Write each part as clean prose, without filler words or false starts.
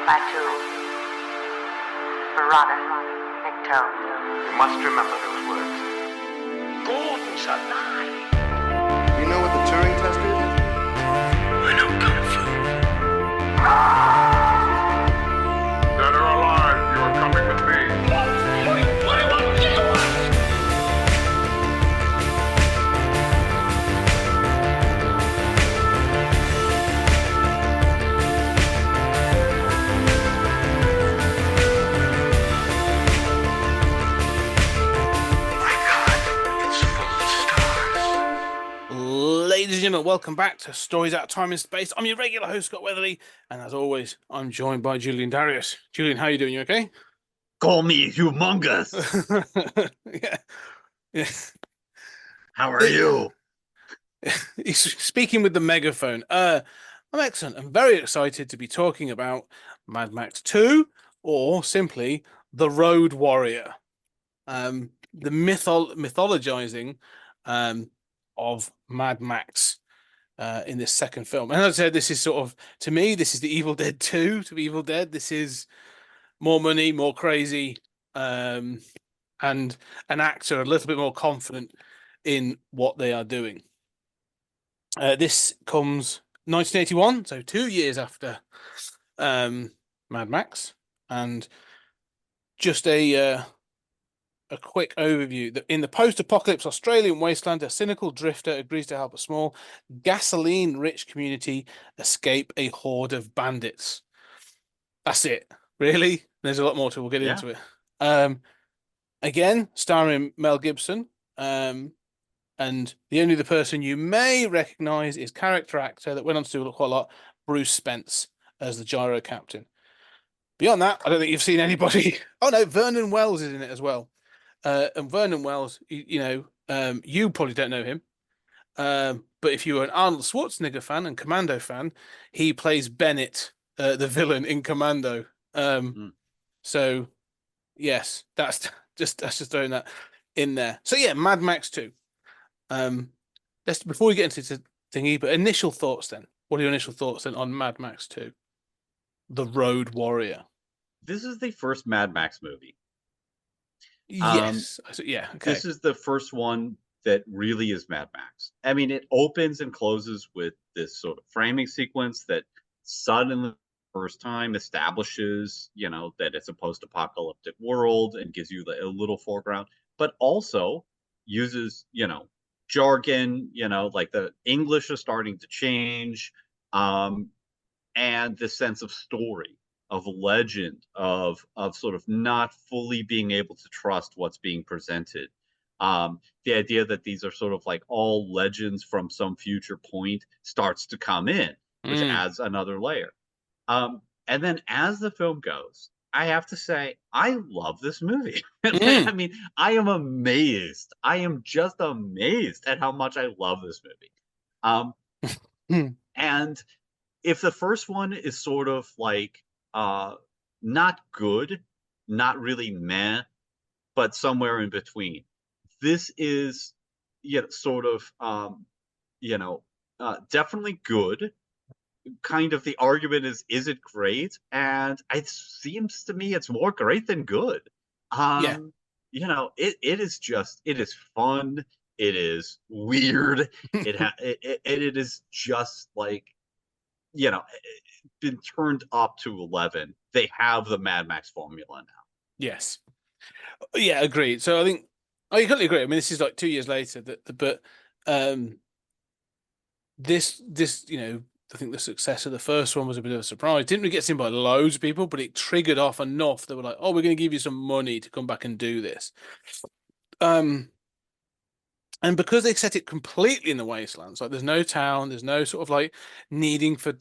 Batu, Barada, Nikto. You must remember those words. Gordon's alive. You know what the Turing test is? I know Kung Fu. Dead or alive, you are coming with me. What do you want to do? My God, it's full of stars. Ladies and gentlemen, welcome back to Stories Out of Time and Space. I'm your regular host, Scott Weatherly, and as always, I'm joined by Julian Darius. Julian, how are you doing? You okay? Call me humongous. Yeah. Yeah. How are you? He's speaking with the megaphone. I'm excellent. I'm very excited to be talking about Mad Max 2, or simply The Road Warrior. The mythologizing of Mad Max in this second film. And as I said, this is sort of, to me, this is the Evil Dead 2 to Evil Dead. This is more money, more crazy, and an actor a little bit more confident in what they are doing. This comes 1981, so 2 years after Mad Max, and just a quick overview. In the post-apocalypse Australian wasteland, a cynical drifter agrees to help a small, gasoline-rich community escape a horde of bandits. That's it, really. There's a lot more to it. We'll get into it. Again, starring Mel Gibson. And the only person you may recognize is character actor that went on to do quite a lot, Bruce Spence, as the gyro captain. Beyond that, I don't think you've seen anybody. Oh no, Vernon Wells is in it as well. And Vernon Wells, you probably don't know him. But if you were an Arnold Schwarzenegger fan and Commando fan, he plays Bennett, the villain in Commando. So yes, that's just throwing that in there. So yeah, Mad Max 2. Let's, before we get into the thingy, but initial thoughts then. What are your initial thoughts then on Mad Max 2? The Road Warrior. This is the first Mad Max movie. Yes. Yeah. Okay. This is the first one that really is Mad Max. I mean, it opens and closes with this sort of framing sequence that suddenly, first time, establishes, that it's a post-apocalyptic world and gives you a little foreground, but also uses, jargon, like the English is starting to change, and this sense of story, of legend, of sort of not fully being able to trust what's being presented. The idea that these are sort of like all legends from some future point starts to come in, which adds another layer. And then as the film goes, I have to say, I love this movie. I mean, I am amazed. I am just amazed at how much I love this movie. And if the first one is sort of like not good, not really meh, but somewhere in between, this is sort of definitely good. Kind of the argument is it great? And it seems to me it's more great than good. Yeah. It is fun. It is weird. It is just like, been turned up to 11. They have the Mad Max formula now. Yes. Yeah, agreed. So I think I completely agree. I mean, this is like 2 years later, but this I think the success of the first one was a bit of a surprise. Didn't really get seen by loads of people, but it triggered off enough that were like, "Oh, we're going to give you some money to come back and do this." And because they set it completely in the wastelands, like there's no town, there's no sort of like needing for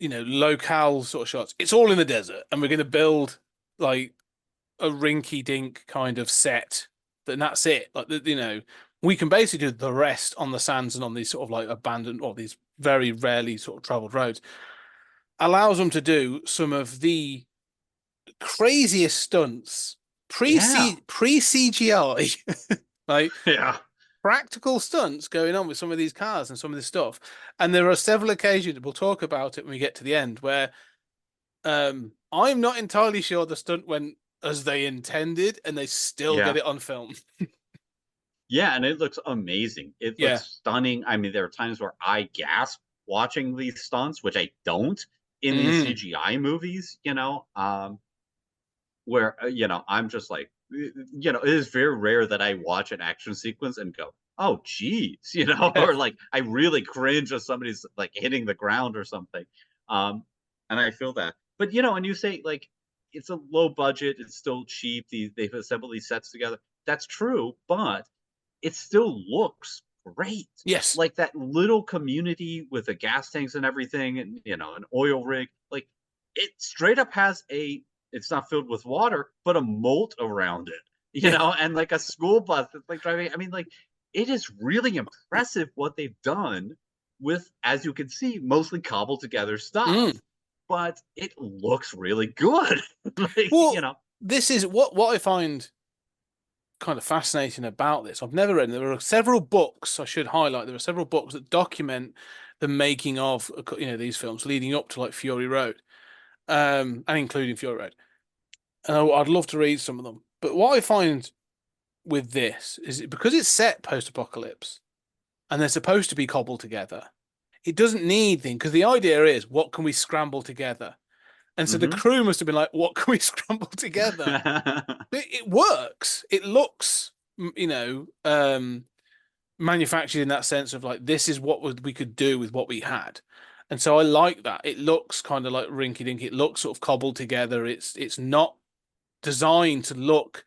locale sort of shots. It's all in the desert, and we're going to build like a rinky-dink kind of set, and that's it. Like we can basically do the rest on the sands and on these sort of like abandoned or these very rarely sort of traveled roads. Allows them to do some of the craziest stunts pre CGI. Like Yeah. practical stunts going on with some of these cars and some of this stuff. And there are several occasions, we'll talk about it when we get to the end, where I'm not entirely sure the stunt went as they intended, and they still Yeah. get it on film. Yeah, and it looks amazing. It Yeah. looks stunning. I mean, there are times where I gasp watching these stunts, which I don't in these Mm. CGI movies, where I'm just like, it is very rare that I watch an action sequence and go, "Oh, geez," Yeah. or like I really cringe as somebody's like hitting the ground or something. Um, and I feel that. But and you say like it's a low budget, it's still cheap. They've assembled these sets together. That's true, but it still looks great. Yes. Like that little community with the gas tanks and everything, and an oil rig. Like it straight up has it's not filled with water, but a moat around it. Yeah. And like a school bus that's like driving. I mean, like it is really impressive what they've done with, as you can see, mostly cobbled together stuff. Mm. But it looks really good. like, Well, this is what I find kind of fascinating about this. I've never read them. There are several books I should highlight. There are several books that document the making of these films leading up to like Fury Road, and including Fury Road. And I'd love to read some of them. But what I find with this is because it's set post-apocalypse and they're supposed to be cobbled together, it doesn't need things because the idea is what can we scramble together? And so the crew must have been like, what can we scramble together? It works. It looks, manufactured in that sense of like, this is what we could do with what we had. And so I like that. It looks kind of like rinky dink. It looks sort of cobbled together. It's not designed to look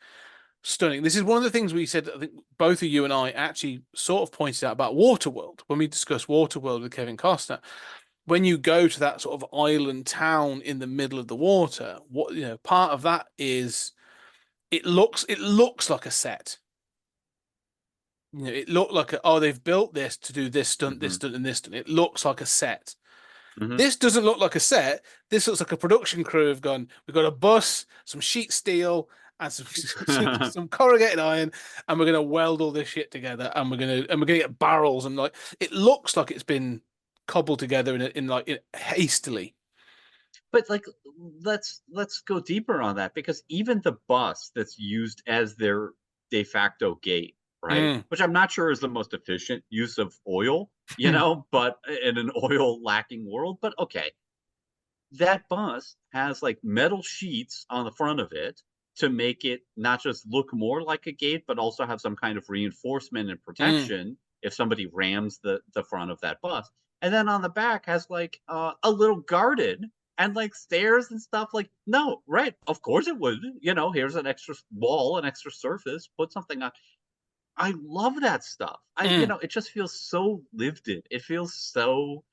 stunning. This is one of the things we said, I think both of you and I actually sort of pointed out about Waterworld when we discussed Waterworld with Kevin Costner. When you go to that sort of island town in the middle of the water, part of that is it looks like a set. It looked like they've built this to do this stunt, this stunt, and this stunt. It looks like a set. This doesn't look like a set. This looks like a production crew have gone, we've got a bus, some sheet steel, and some corrugated iron, and we're gonna weld all this shit together, and we're gonna get barrels, and like it looks like it's been cobbled together in hastily. But like let's go deeper on that, because even the bus that's used as their de facto gate, right? Which I'm not sure is the most efficient use of oil, but in an oil lacking world, but okay. That bus has like metal sheets on the front of it to make it not just look more like a gate, but also have some kind of reinforcement and protection if somebody rams the front of that bus. And then on the back has like a little garden and like stairs and stuff. Like, no, right? Of course it would. Here's an extra wall, an extra surface. Put something on. I love that stuff. It just feels so lived in. It feels so,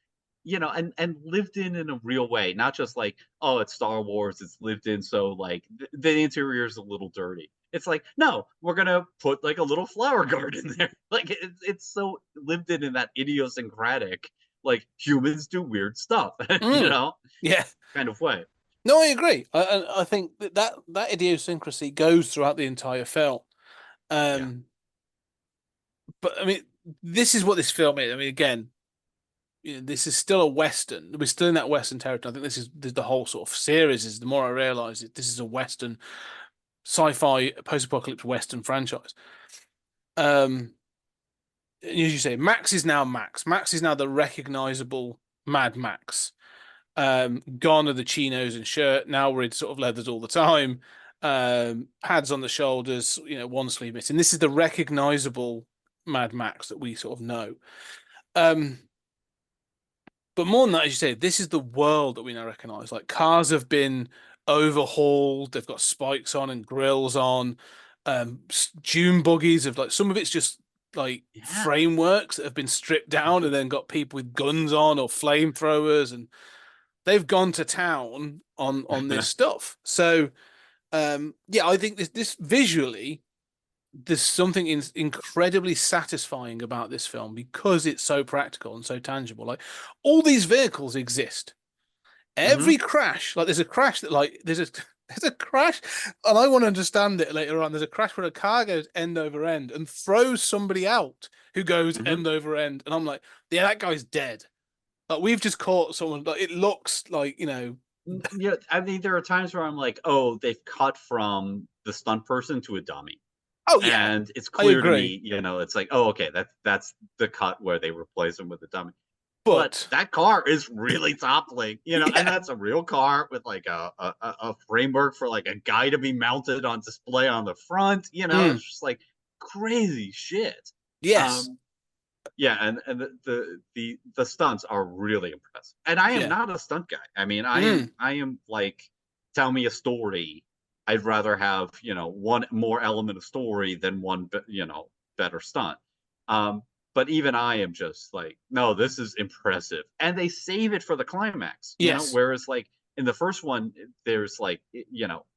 and lived in a real way, not just like, oh, it's Star Wars, it's lived in, so like the interior is a little dirty. It's like, no, we're gonna put like a little flower garden there. Like it's so lived in that idiosyncratic, like humans do weird stuff, Yeah, kind of way. no, I agree. I think that idiosyncrasy goes throughout the entire film. Yeah. But I mean, this is what this film is. I mean, again, this is still a Western. We're still in that Western territory. I think this is the whole sort of series. Is the more I realize it, this is a Western sci-fi post-apocalypse Western franchise. As you say, Max is now Max. Max is now the recognizable Mad Max. Gone are the chinos and shirt. Now we're in sort of leathers all the time. Pads on the shoulders. One sleeve missing. This is the recognizable Mad Max that we sort of know. But more than that, as you say, this is the world that we now recognize. Like cars have been overhauled, they've got spikes on and grills on. Dune buggies of like some of it's just like frameworks that have been stripped down and then got people with guns on or flamethrowers, and they've gone to town on this stuff. So I think this visually there's something incredibly satisfying about this film because it's so practical and so tangible. Like all these vehicles exist. Every crash, like there's a crash that like there's There's a crash, and I want to understand it later on. There's a crash where a car goes end over end and throws somebody out who goes end over end, and I'm like, yeah, that guy's dead. Like we've just caught someone. Like it looks like Yeah, I mean, there are times where I'm like, oh, they've cut from the stunt person to a dummy. oh yeah, And it's I clear to agree. me, it's like, oh, okay, that's the cut where they replace him with a dummy. But But that car is really toppling, and yeah, that's a real car with like a framework for like a guy to be mounted on display on the front. mm, It's just like crazy shit. yes, Um, yeah, and the stunts are really impressive. And I am yeah, not a stunt guy. I mean, I am mm, I am like, tell me a story. I'd rather have, one more element of story than one, better stunt. Um, but even I am just like, no, this is impressive. And they save it for the climax, yes, whereas like in the first one, there's like,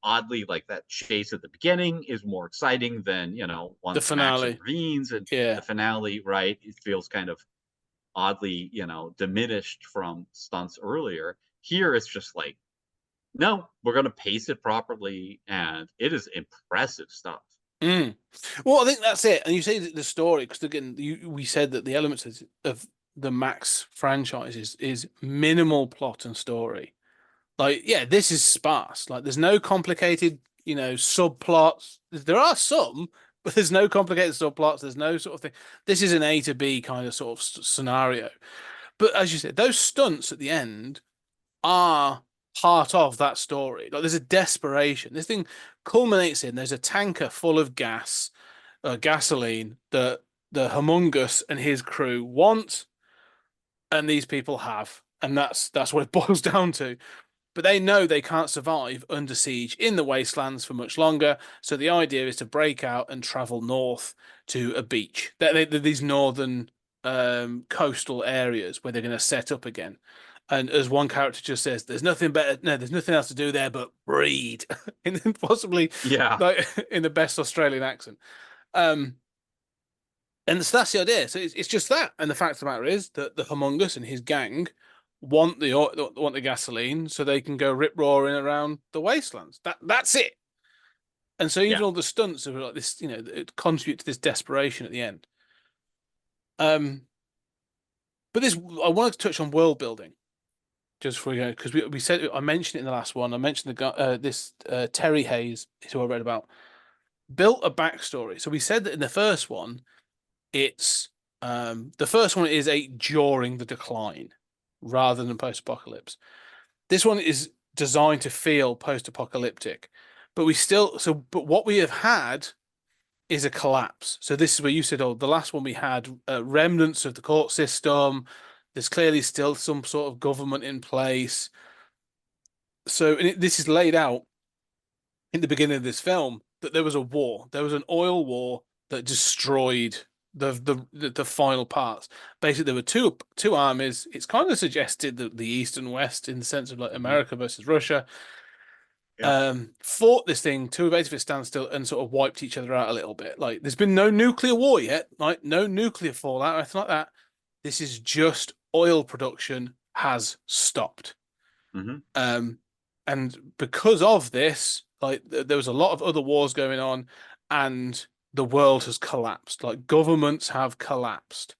oddly like that chase at the beginning is more exciting than, the once Max finale. intervenes, and Yeah, the finale, right? It feels kind of oddly, diminished from stunts earlier. Here it's just like, no, we're going to pace it properly, and it is impressive stuff. mm. Well, I think that's it. And you say that the story, because again, we said that the elements of the Max franchise is minimal plot and story. Like, yeah, this is sparse. Like, there's no complicated, subplots. There are some, but there's no complicated subplots. There's no sort of thing. This is an A to B kind of sort of scenario. But as you said, those stunts at the end are part of that story. Like, there's a desperation. This thing culminates in there's a tanker full of gasoline that the Humungus and his crew want, and these people have, and that's what it boils down to. But they know they can't survive under siege in the wastelands for much longer. So the idea is to break out and travel north to a beach. They're these northern coastal areas where they're going to set up again. And as one character just says, there's nothing better. No, there's nothing else to do there but breed, and then possibly Yeah, like in the best Australian accent. Um, and so that's the idea. So it's just that. And the fact of the matter is that the Humungus and his gang want the gasoline so they can go rip roaring around the wastelands. That's it. And so even yeah. all the stunts are like this, it contribute to this desperation at the end. Um, but this I wanted to touch on world building just for you go because we said I mentioned it in the last one. I mentioned the guy this Terry Hayes is who I read about built a backstory. So we said that in the first one it's the first one is a during the decline rather than post-apocalypse. This one is designed to feel post-apocalyptic, but but what we have had is a collapse. So this is where you said, oh, the last one we had remnants of the court system. There's clearly still some sort of government in place. So this is laid out in the beginning of this film that there was a war. There was an oil war that destroyed the final parts. Basically, there were two armies. It's kind of suggested that the East and West, in the sense of like Hmm. America versus Russia, Yeah. fought this thing to a basically standstill and sort of wiped each other out a little bit. Like, there's been no nuclear war yet, like no nuclear fallout or anything like that. This is just oil production has stopped. Hmm. Um, and because of this, like there was a lot of other wars going on, and the world has collapsed. Like governments have collapsed,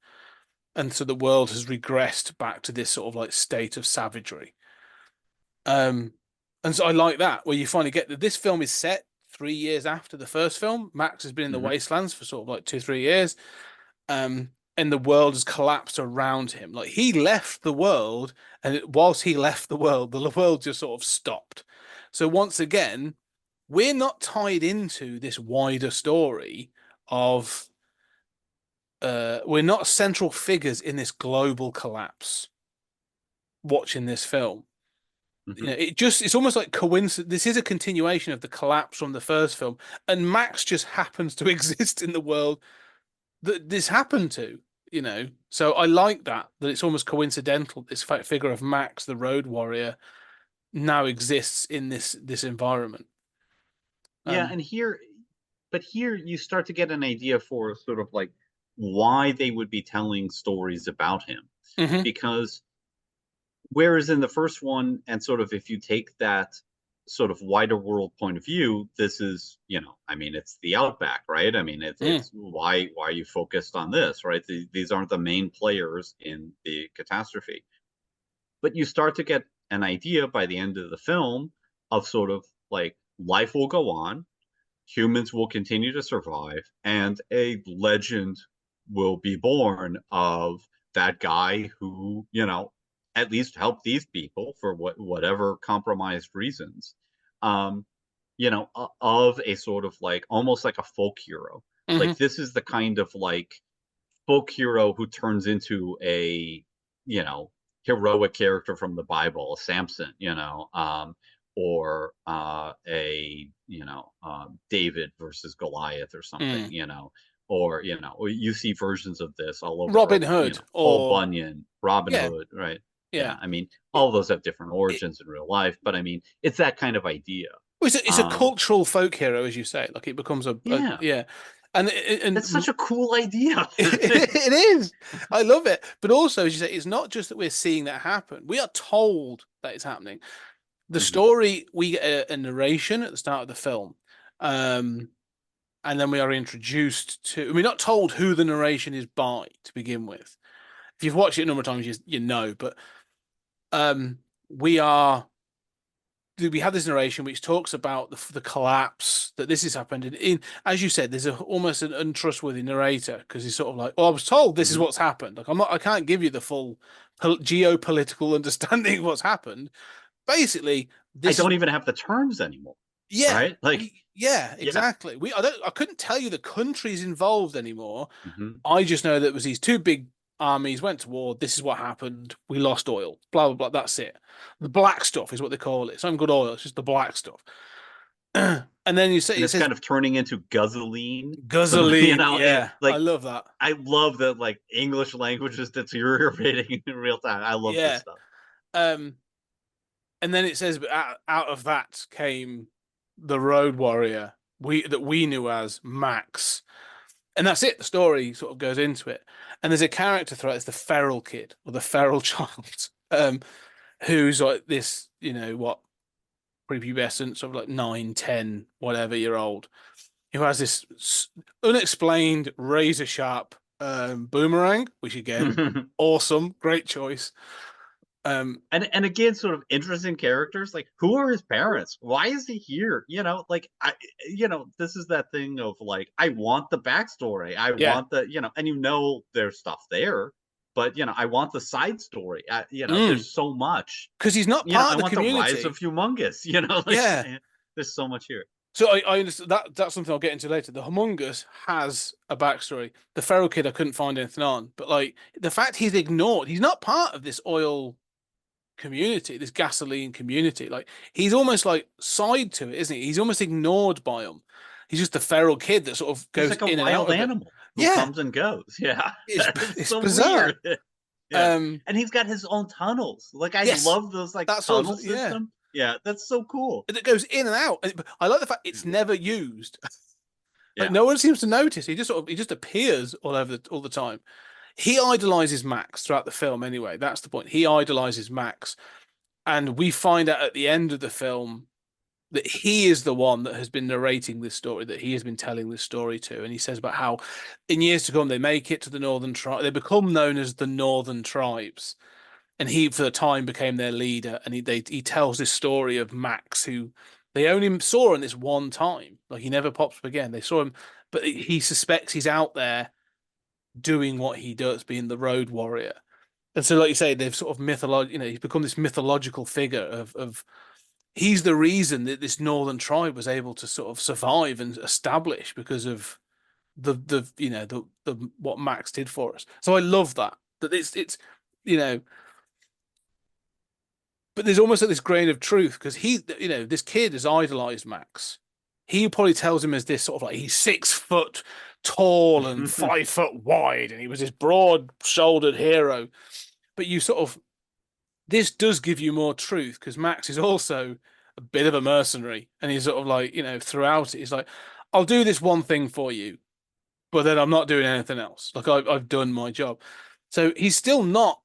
and so the world has regressed back to this sort of like state of savagery. Um, and so I like that where you finally get that this film is set 3 years after the first film. Max has been in the Hmm. wastelands for sort of like 2, 3 years. And the world has collapsed around him. Like he left the world, and whilst he left the world just sort of stopped. So once again, we're not tied into this wider story of we're not central figures in this global collapse watching this film. Hmm. It's almost like coincidence. This is a continuation of the collapse from the first film, and Max just happens to exist in the world that this happened to. So I like that it's almost coincidental. This figure of Max, the road warrior, now exists in this environment. Yeah, Um, and here you start to get an idea for sort of like why they would be telling stories about him. mhm, Because whereas in the first one, and sort of if you take that sort of wider world point of view, this is, I mean, it's the outback, right? I mean, it's why are you focused on this, right? These aren't the main players in the catastrophe. But you start to get an idea by the end of the film of sort of like life will go on, humans will continue to survive, and a legend will be born of that guy who, at least helped these people for whatever compromised reasons. Of a sort of like almost like a folk hero. Like this is the kind of like folk hero who turns into a, heroic character from the Bible, Samson, or a David versus Goliath or something, or you see versions of this all over Robin Hood Paul or Bunyan, Robin yeah, Hood, right? yeah. I mean, all of those have different origins in real life, but I mean, it's that kind of idea. Well, it's a cultural folk hero, as you say. Like it becomes a Yeah. and It's such a cool idea. it is. I love it. But also, as you say, it's not just that we're seeing that happen. We are told that it's happening. The story, we get a narration at the start of the film. And then we are introduced to, we're not told who the narration is by to begin with. If you've watched it a number of times, you know, but we have this narration which talks about the collapse that this has happened in, as you said, there's almost an untrustworthy narrator because he's sort of like, well, I was told this is what's happened. Like I can't give you the full geopolitical understanding of what's happened. Basically, I don't even have the terms anymore. Yeah, right? Like exactly. I couldn't tell you the countries involved anymore. Mm-hmm. I just know that it was these two big armies went to war. This is what happened. We lost oil. Blah blah blah. That's it. The black stuff is what they call it. It's not good oil. It's just the black stuff. And then you say it's kind of turning into guzzling. Guzzling. Yeah, like I love that. I love that like English language is deteriorating in real time. I love this stuff. And then it says, out of that came the road warrior that we knew as Max. And that's it. The story sort of goes into it. And there's a character threat. It's the feral kid or the feral child, who's like this, prepubescent, sort of like 9, 10, whatever year old, who has this unexplained razor sharp boomerang, which again, awesome, great choice. And again, sort of interesting characters. Like, who are his parents? Why is he here? This is that thing of like, I want the backstory. I want the, and there's stuff there, but I want the side story. There's so much because he's not part of the community. I want the rise of Humongous. There's so much here. So I understand that's something I'll get into later. The Humongous has a backstory. The feral kid, I couldn't find anything on, but like the fact he's ignored, he's not part of this oil community, this gasoline community. Like he's almost like side to it, isn't he? He's almost ignored by them. He's just the feral kid that sort of goes like in and out of animal who comes and goes. Yeah, it's so bizarre. Weird. And he's got his own tunnels. Like I love those like tunnel system. Yeah, that's so cool. It goes in and out. I like the fact it's never used. Like no one seems to notice. He just appears all the time. He idolizes Max throughout the film anyway. That's the point. He idolizes Max. And we find out at the end of the film that he is the one that has been narrating this story, that he has been telling this story to. And he says about how in years to come, they make it to the Northern Tribe. They become known as the Northern Tribes. And he, for the time, became their leader. And he tells this story of Max, who they only saw in this one time. Like he never pops up again. They saw him, but he suspects he's out there doing what he does, being the road warrior. And so, like you say, they've sort of he's become this mythological figure of he's the reason that this northern tribe was able to sort of survive and establish because of the what Max did for us. So I love that it's but there's almost like this grain of truth because this kid has idolized Max. He probably tells him as this sort of like he's 6 foot tall and 5 foot wide, and he was this broad-shouldered hero. But this does give you more truth because Max is also a bit of a mercenary, and he's sort of like throughout it, he's like, I'll do this one thing for you, but then I'm not doing anything else. Like I've done my job. So he's still not.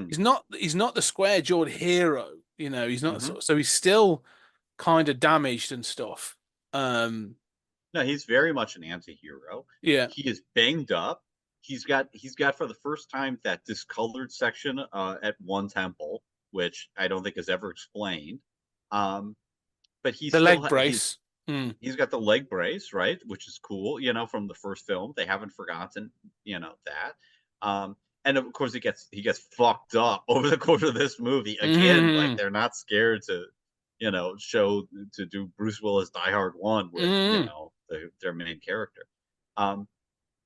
He's not the square-jawed hero. He's not. So he's still kind of damaged and stuff. No, he's very much an anti-hero. Yeah. He is banged up. He's got for the first time that discolored section at one temple, which I don't think is ever explained. But The leg brace. He's got the leg brace, right? Which is cool, from the first film. They haven't forgotten, that. And of course he gets fucked up over the course of this movie. Again, like they're not scared to, to do Bruce Willis Die Hard 1 with, their main character.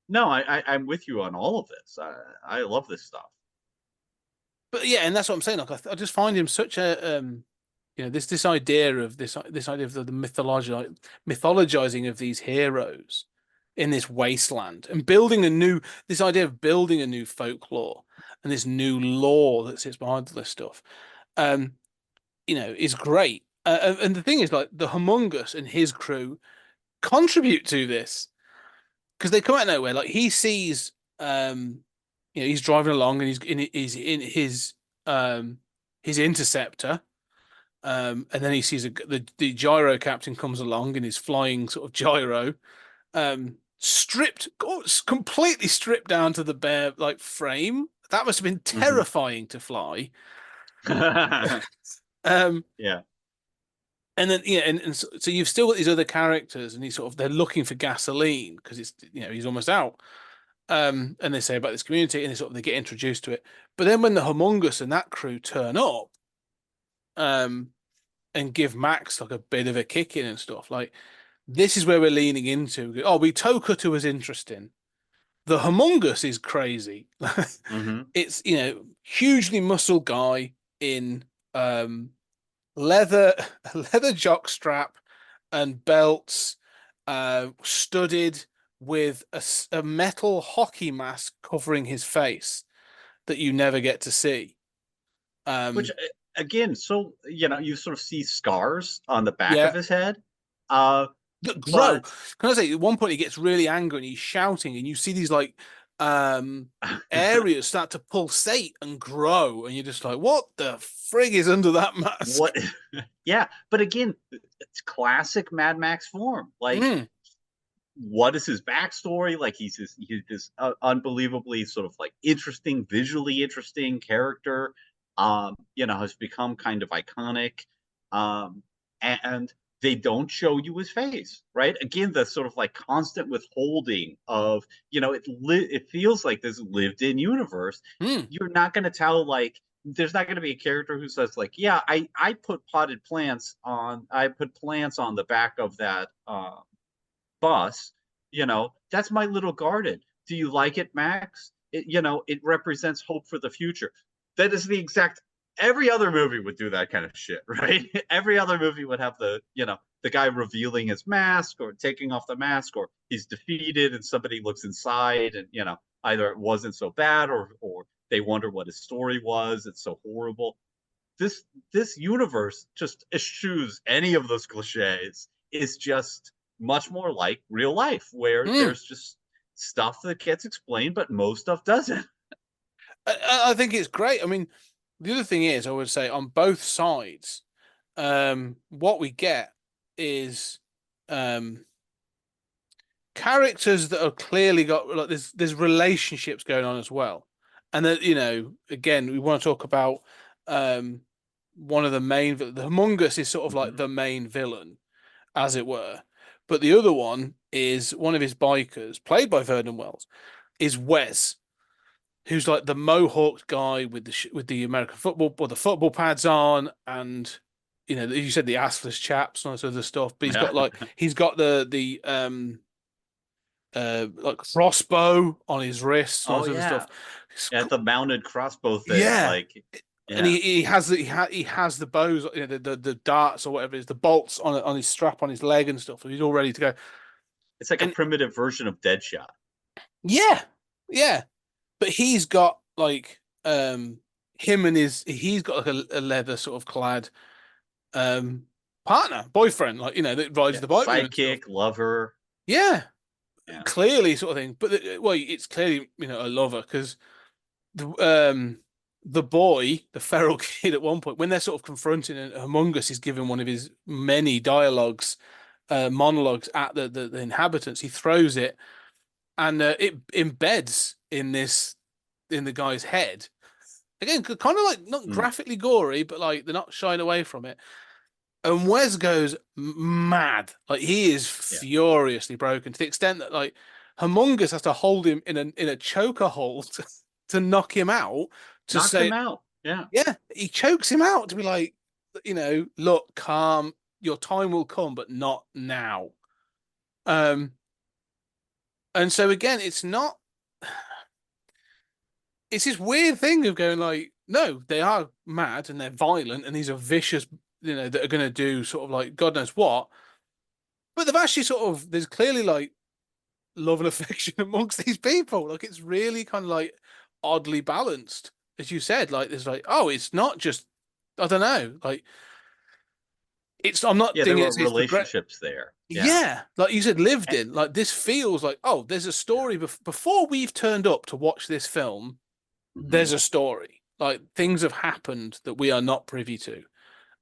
No, I'm with you on all of this. I love this stuff. But yeah, and that's what I'm saying. Like I just find him such a this idea of this idea of the mythologizing of these heroes in this wasteland and this idea of building a new folklore and this new lore that sits behind all this stuff, is great. And the thing is, like, the Humongous and his crew contribute to this because they come out of nowhere. Like he sees, he's driving along and he's in his interceptor. And then he sees the gyro captain comes along in his flying sort of gyro, completely stripped down to the bare like frame. That must have been terrifying to fly. Yeah. And then and so you've still got these other characters, and they're looking for gasoline because it's he's almost out. And they say about this community, and they get introduced to it. But then when the Humongous and that crew turn up, and give Max like a bit of a kick in and stuff. Like this is where we're leaning into. Oh, Tokuto was interesting. The Humongous is crazy. It's hugely muscle guy in leather jockstrap and belts, studded with a metal hockey mask covering his face that you never get to see. Which again, so you sort of see scars on the back of his head. That grow. Can I say at one point he gets really angry and he's shouting, and you see these like areas start to pulsate and grow, and you're just like, what the frig is under that mask? What? Yeah, but again, it's classic Mad Max form. Like, what is his backstory? Like, he's this unbelievably sort of like visually interesting character. Has become kind of iconic. And they don't show you his face, right? Again, the sort of like constant withholding of, it feels like this lived in universe. You're not going to tell, like, there's not going to be a character who says like, yeah, I put plants on the back of that bus, that's my little garden. Do you like it, Max? It represents hope for the future. That is every other movie would do that kind of shit, right? Every other movie would have the guy revealing his mask or taking off the mask, or he's defeated and somebody looks inside and, either it wasn't so bad or they wonder what his story was. It's so horrible. This universe just eschews any of those cliches. It's just much more like real life, where there's just stuff that gets explained, but most stuff doesn't. I think it's great. I mean, the other thing is, I would say on both sides, what we get is characters that are clearly got like there's relationships going on as well, and that again we want to talk about one of the main. The Humongous is sort of like the main villain, as it were, but the other one is one of his bikers, played by Vernon Wells, is Wes, who's like the mohawked guy with the American football or the football pads on, and you said the assless chaps and all this other stuff. But he's got the like crossbow on his wrist. And all this other stuff. Yeah, the mounted crossbow thing. Yeah, like, yeah. And he has the bows, the darts or whatever it is, the bolts on his strap on his leg and stuff. He's all ready to go. It's like a primitive version of Deadshot. Yeah, yeah. But he's got like he's got like a leather sort of clad partner, boyfriend, like that rides the bike. Sidekick, lover. Yeah. Clearly sort of thing. But it's clearly, a lover, because the the boy, the feral kid, at one point when they're sort of confronting, and Humongous is giving one of his many monologues at the inhabitants, he throws it, and it embeds in the guy's head. Again, kind of like not graphically gory, but like they're not shying away from it. And Wes goes mad. Like he is furiously broken to the extent that like Humongous has to hold him in a choker hold to knock him out. To Knocks say, him out. Yeah. yeah, he chokes him out to be like, look, calm. Your time will come, but not now. And so again, it's not. It's this weird thing of going like, no, they are mad and they're violent and these are vicious, that are going to do sort of like God knows what. But they've actually there's clearly like love and affection amongst these people. Like it's really kind of like oddly balanced, as you said. Like there's like, oh, it's not just, I don't know, like I'm not there thinking were it's relationships there. Yeah, like you said, lived in. Like this feels like, oh, there's a story before we've turned up to watch this film. There's a story. Like things have happened that we are not privy to,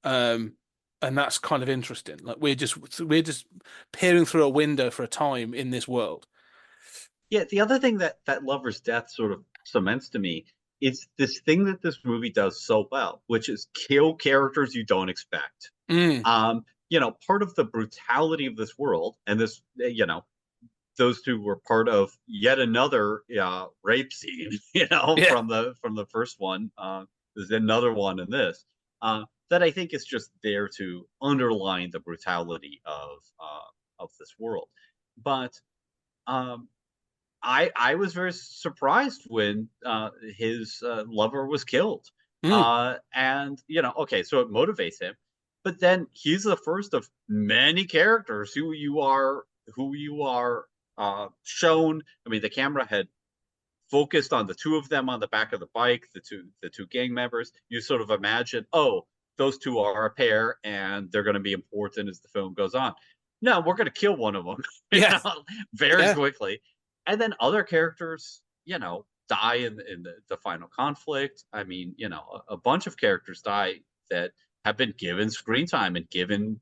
and that's kind of interesting. Like we're just peering through a window for a time in this world. Yeah, the other thing that lover's death sort of cements to me is this thing that this movie does so well, which is kill characters you don't expect. Part of the brutality of this world, and this, those two were part of yet another rape scene, from the first one. There's another one in this that I think is just there to underline the brutality of this world. But I was very surprised when his lover was killed. And okay, so it motivates him, but then he's the first of many characters who you are shown. I mean, the camera had focused on the two of them on the back of the bike, the two gang members. You sort of imagine, oh, those two are a pair, and they're going to be important as the film goes on. No, we're going to kill one of them, very quickly, and then other characters, die in the final conflict. I mean, a bunch of characters die that have been given screen time and given,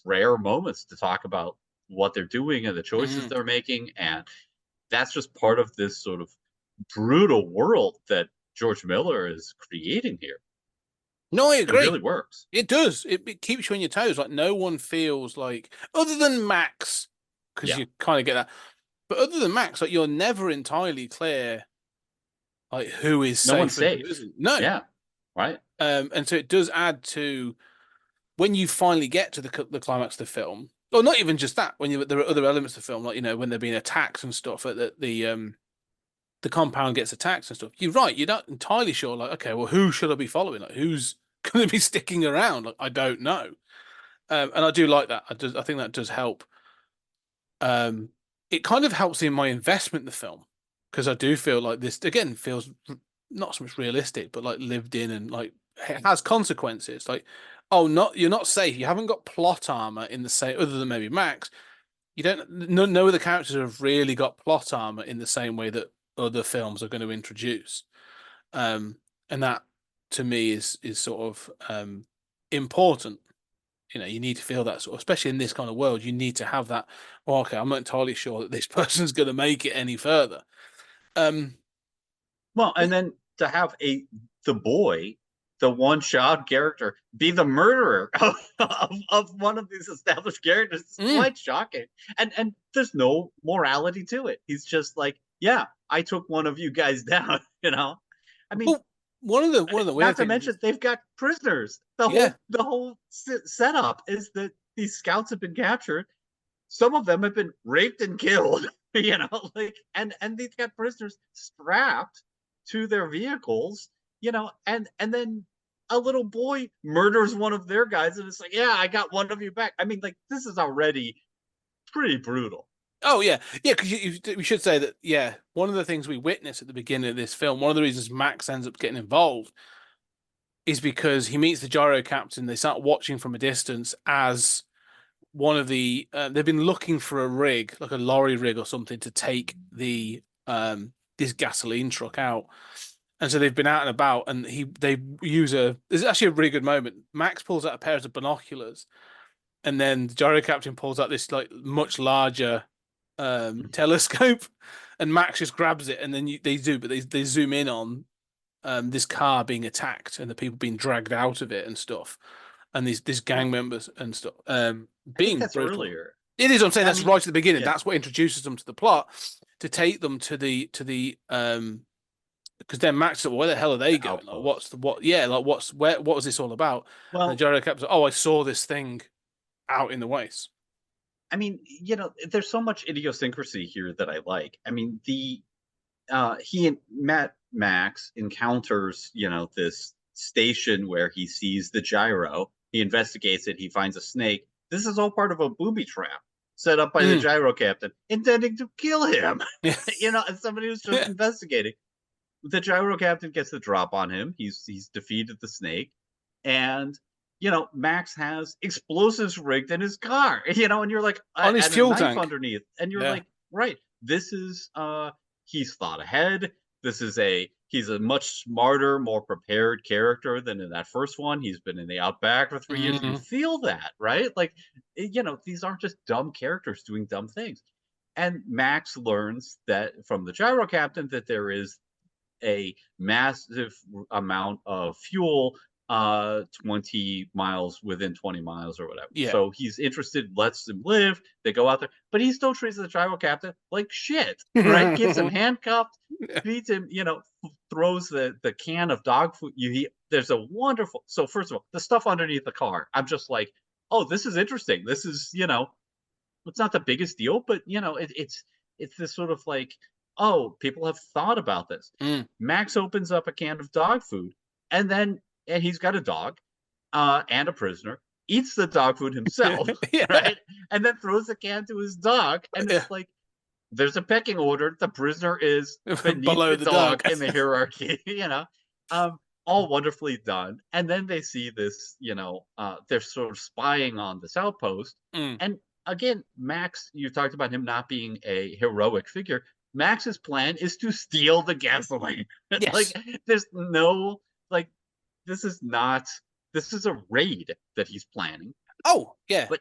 rare moments to talk about what they're doing and the choices they're making. And that's just part of this sort of brutal world that George Miller is creating here. No, I agree. It really works. It does. It keeps you on your toes. Like no one feels like, other than Max, because you kind of get that. But other than Max, like you're never entirely clear, like who is safe. No one's safe. Who isn't. No. Yeah. Right. And so it does add to when you finally get to the climax of the film, or not even just that. When there are other elements of the film, like when they're being attacked and stuff, the compound gets attacked and stuff. You're right. You're not entirely sure. Like, okay, well, who should I be following? Like, who's going to be sticking around? Like, I don't know. And I do like that. I think that does help. It kind of helps in my investment in the film because I do feel like this again feels not so much realistic, but like lived in and like it has consequences. Like, oh, you're not safe. You haven't got plot armor in the same, other than maybe Max. You don't. No other characters have really got plot armor in the same way that other films are going to introduce. And that to me is sort of important. You need to feel that sort of, especially in this kind of world, you need to have that. Well, okay, I'm not entirely sure that this person's going to make it any further. Well, and then to have the boy, the one child character, be the murderer of one of these established characters is quite shocking. And there's no morality to it. He's just like, yeah, I took one of you guys down. I mean. Well, one of the weird not to mention they've got prisoners. The whole setup is that these scouts have been captured. Some of them have been raped and killed. And they've got prisoners strapped to their vehicles. And then a little boy murders one of their guys, and it's like, yeah, I got one of you back. I mean, like this is already pretty brutal. Oh yeah, because we should say that. One of the things we witness at the beginning of this film, one of the reasons Max ends up getting involved, is because he meets the gyro captain. They start watching from a distance as one of the they've been looking for a rig, like a lorry rig or something, to take the this gasoline truck out. And so they've been out and about, and they use there's actually a really good moment. Max pulls out a pair of binoculars, and then the gyro captain pulls out this like much larger telescope, and Max just grabs it, and then they zoom in on this car being attacked and the people being dragged out of it and stuff, and these gang members and stuff I think being that's brutal. earlier. It is. I'm saying I that's mean, right at the beginning. yeah. That's what introduces them to the plot to take them to the because then Max said, well, where the hell are they going? Like, Outpost. what was this all about? And the Well, gyro captain said, oh, I saw this thing out in the waste. I mean, there's so much idiosyncrasy here that I like. I mean, he and Max encounters, this station where he sees the gyro. He investigates it. He finds a snake. This is all part of a booby trap set up by the gyro captain, intending to kill him. As somebody who's just investigating. The gyro captain gets the drop on him. He's defeated the snake, and Max has explosives rigged in his car. And you're like, on his fuel tank underneath, and you're like, right, this is he's thought ahead. He's a much smarter, more prepared character than in that first one. He's been in the Outback for 3 years. You feel that, right? Like, these aren't just dumb characters doing dumb things. And Max learns that from the gyro captain that there is a massive amount of fuel 20 miles within 20 miles or whatever. Yeah. So he's interested, lets him live. They go out there, but he still treats the gyro captain like shit, right? Keeps him handcuffed, feeds him, throws the can of dog food. There's a wonderful. So first of all, the stuff underneath the car, I'm just like, oh, this is interesting. This is, it's not the biggest deal, but it's this sort of like, oh, people have thought about this. Max opens up a can of dog food, and he's got a dog and a prisoner, eats the dog food himself, right? And then throws the can to his dog. And it's like, there's a pecking order. The prisoner is beneath below the the dog dog in the hierarchy, all wonderfully done. And then they see this, they're sort of spying on this outpost. And again, Max, you talked about him not being a heroic figure. Max's plan is to steal the gasoline. Yes. Like, there's no, like, this is a raid that he's planning. Oh, yeah. But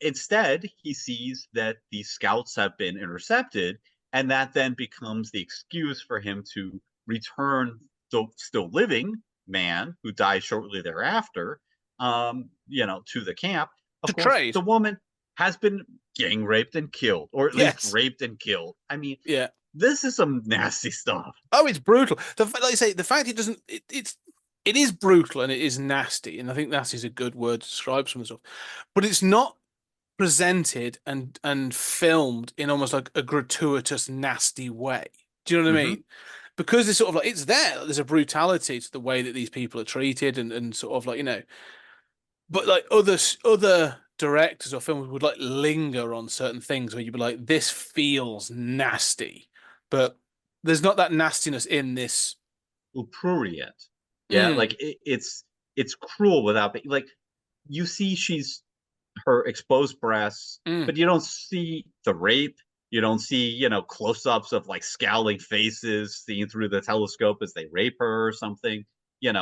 instead, he sees that the scouts have been intercepted, and that then becomes the excuse for him to return the still living man who dies shortly thereafter, to the camp. Of course, trade. The woman has been gang raped and killed, or at least raped and killed. I mean, this is some nasty stuff. Oh, it's brutal. Like I say, the fact it doesn't, it is brutal and it is nasty, and I think nasty is a good word to describe some of the stuff. But it's not presented and filmed in almost like a gratuitous, nasty way. Do you know what I mean? Because it's sort of like it's there. There's a brutality to the way that these people are treated, and sort of like but like other directors or films would like linger on certain things where you'd be like, this feels nasty, but there's not that nastiness in this. Prurient. Yeah, like it's cruel without being like, you see her exposed breasts, but you don't see the rape. You don't see, close-ups of like scowling faces seen through the telescope as they rape her or something. You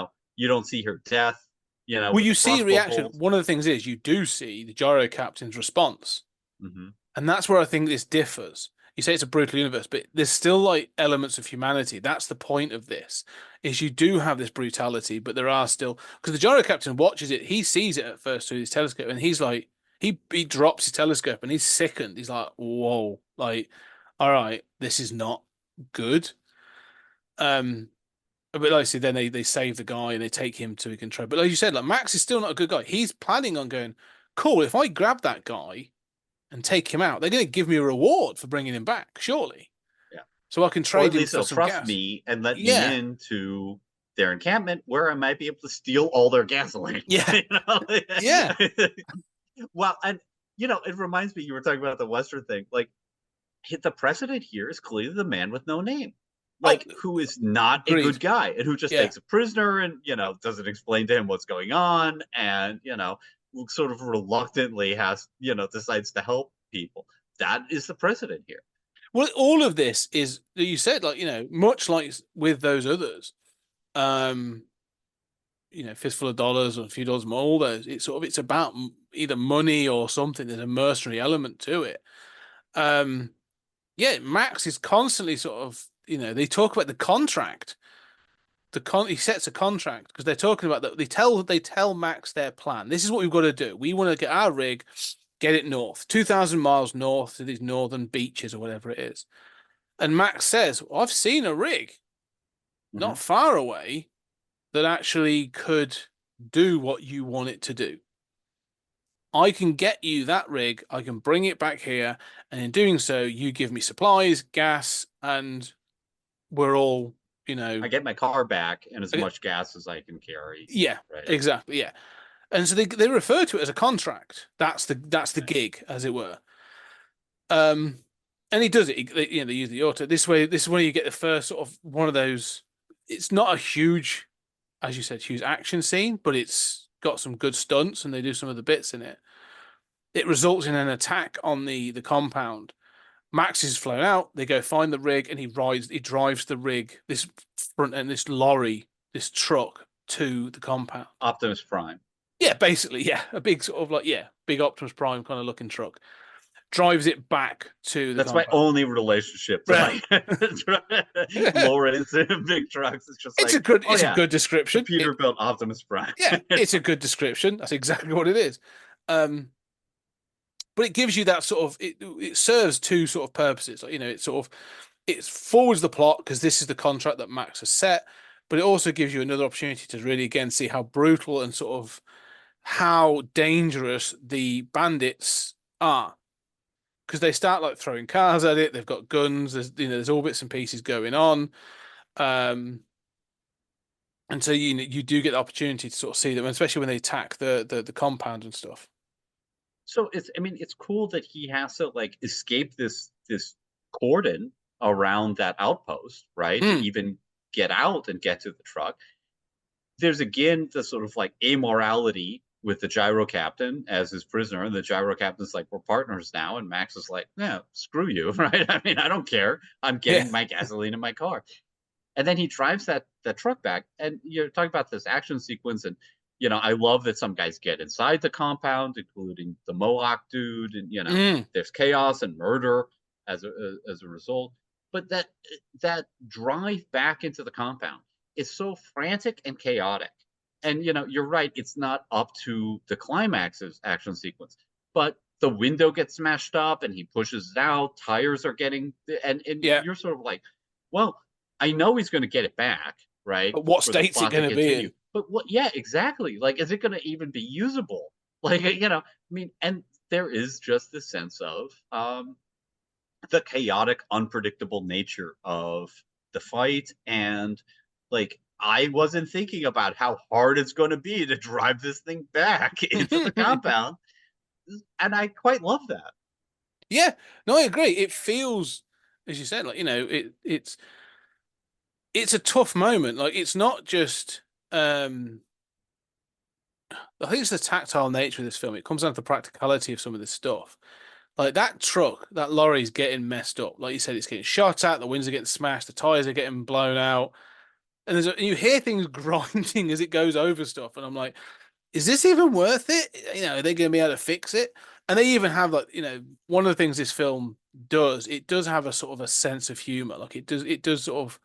don't see her death. Well, you see reaction. One of the things is you do see the gyro captain's response, and that's where I think this differs. You say it's a brutal universe, but there's still like elements of humanity. That's the point of this: is you do have this brutality, but there are still, because the gyro captain watches it. He sees it at first through his telescope, and he's like, he drops his telescope, and he's sickened. He's like, whoa, like, all right, this is not good. But like I said, then they save the guy and they take him to control. But like you said, like Max is still not a good guy. He's planning on going, cool, if I grab that guy and take him out, they're going to give me a reward for bringing him back, surely. Yeah. So I can trade him for some gas. Trust me and let me into their encampment where I might be able to steal all their gasoline. Yeah. Yeah. Well, and it reminds me, you were talking about the Western thing. Like, the precedent here is clearly the man with no name. Like, who is not a good guy and who just takes a prisoner and, doesn't explain to him what's going on and, sort of reluctantly decides to help people. That is the precedent here. Well, all of this is, you said, like, much like with those others, Fistful of Dollars or A Few Dollars More, all those. It's about either money or something. There's a mercenary element to it. Yeah, Max is constantly sort of, they talk about the contract. He sets a contract because they're talking about that. They tell Max their plan. This is what we've got to do. We want to get our rig, get it north, 2,000 miles north to these northern beaches or whatever it is. And Max says, well, I've seen a rig not far away that actually could do what you want it to do. I can get you that rig, I can bring it back here, and in doing so, you give me supplies, gas, and we're all, I get my car back and as much gas as I can carry. yeah, Right. exactly, yeah. And so they refer to it as a contract. That's the gig, as it were. And he does it. They use the auto this way. This is where you get the first sort of one of those. It's not a huge, as you said, huge action scene, but it's got some good stunts, and they do some of the bits in it. It results in an attack on the compound. Max is flown out. They go find the rig, and he drives the rig, this front end, this lorry, this truck to the compound. Optimus Prime. Yeah, basically, yeah, a big sort of big Optimus Prime kind of looking truck. Drives it back to the That's compound. my only relationship to Lawrence and big trucks. It's just it's a good description. Peterbilt Optimus Prime. Yeah, it's a good description. That's exactly what it is. But it gives you that sort of it serves two sort of purposes. It forwards the plot because this is the contract that Max has set, but it also gives you another opportunity to really again see how brutal and sort of how dangerous the bandits are. Because they start throwing cars at it, they've got guns, there's all bits and pieces going on. And so you do get the opportunity to sort of see them, especially when they attack the compound and stuff. So it's cool that he has to escape this cordon around that outpost, right? To even get out and get to the truck. There's again the sort of amorality with the gyro captain as his prisoner, and the gyro captain's like, we're partners now, and Max is like, yeah, screw you, right? I don't care. I'm getting my gasoline in my car. And then he drives that truck back, and you're talking about this action sequence, and I love that some guys get inside the compound, including the Mohawk dude, and there's chaos and murder as a result. But that drive back into the compound is so frantic and chaotic. And you're right, it's not up to the climax's action sequence, but the window gets smashed up and he pushes it out, tires are getting, and you're sort of like, well, I know he's going to get it back, right? But what state's it going to be in? But what? Yeah, exactly. Is it going to even be usable? And there is this sense of the chaotic, unpredictable nature of the fight, and I wasn't thinking about how hard it's going to be to drive this thing back into the compound, and I quite love that. Yeah, no, I agree. It feels, as you said, it's a tough moment. It's not just. I think it's the tactile nature of this film. It comes down to the practicality of some of this stuff. That truck, that lorry's getting messed up. Like you said, it's getting shot at. The windows are getting smashed. The tires are getting blown out. And you hear things grinding as it goes over stuff. And I'm like, is this even worth it? Are they going to be able to fix it? And they even have one of the things this film does. It does have a sort of a sense of humor. It does sort of.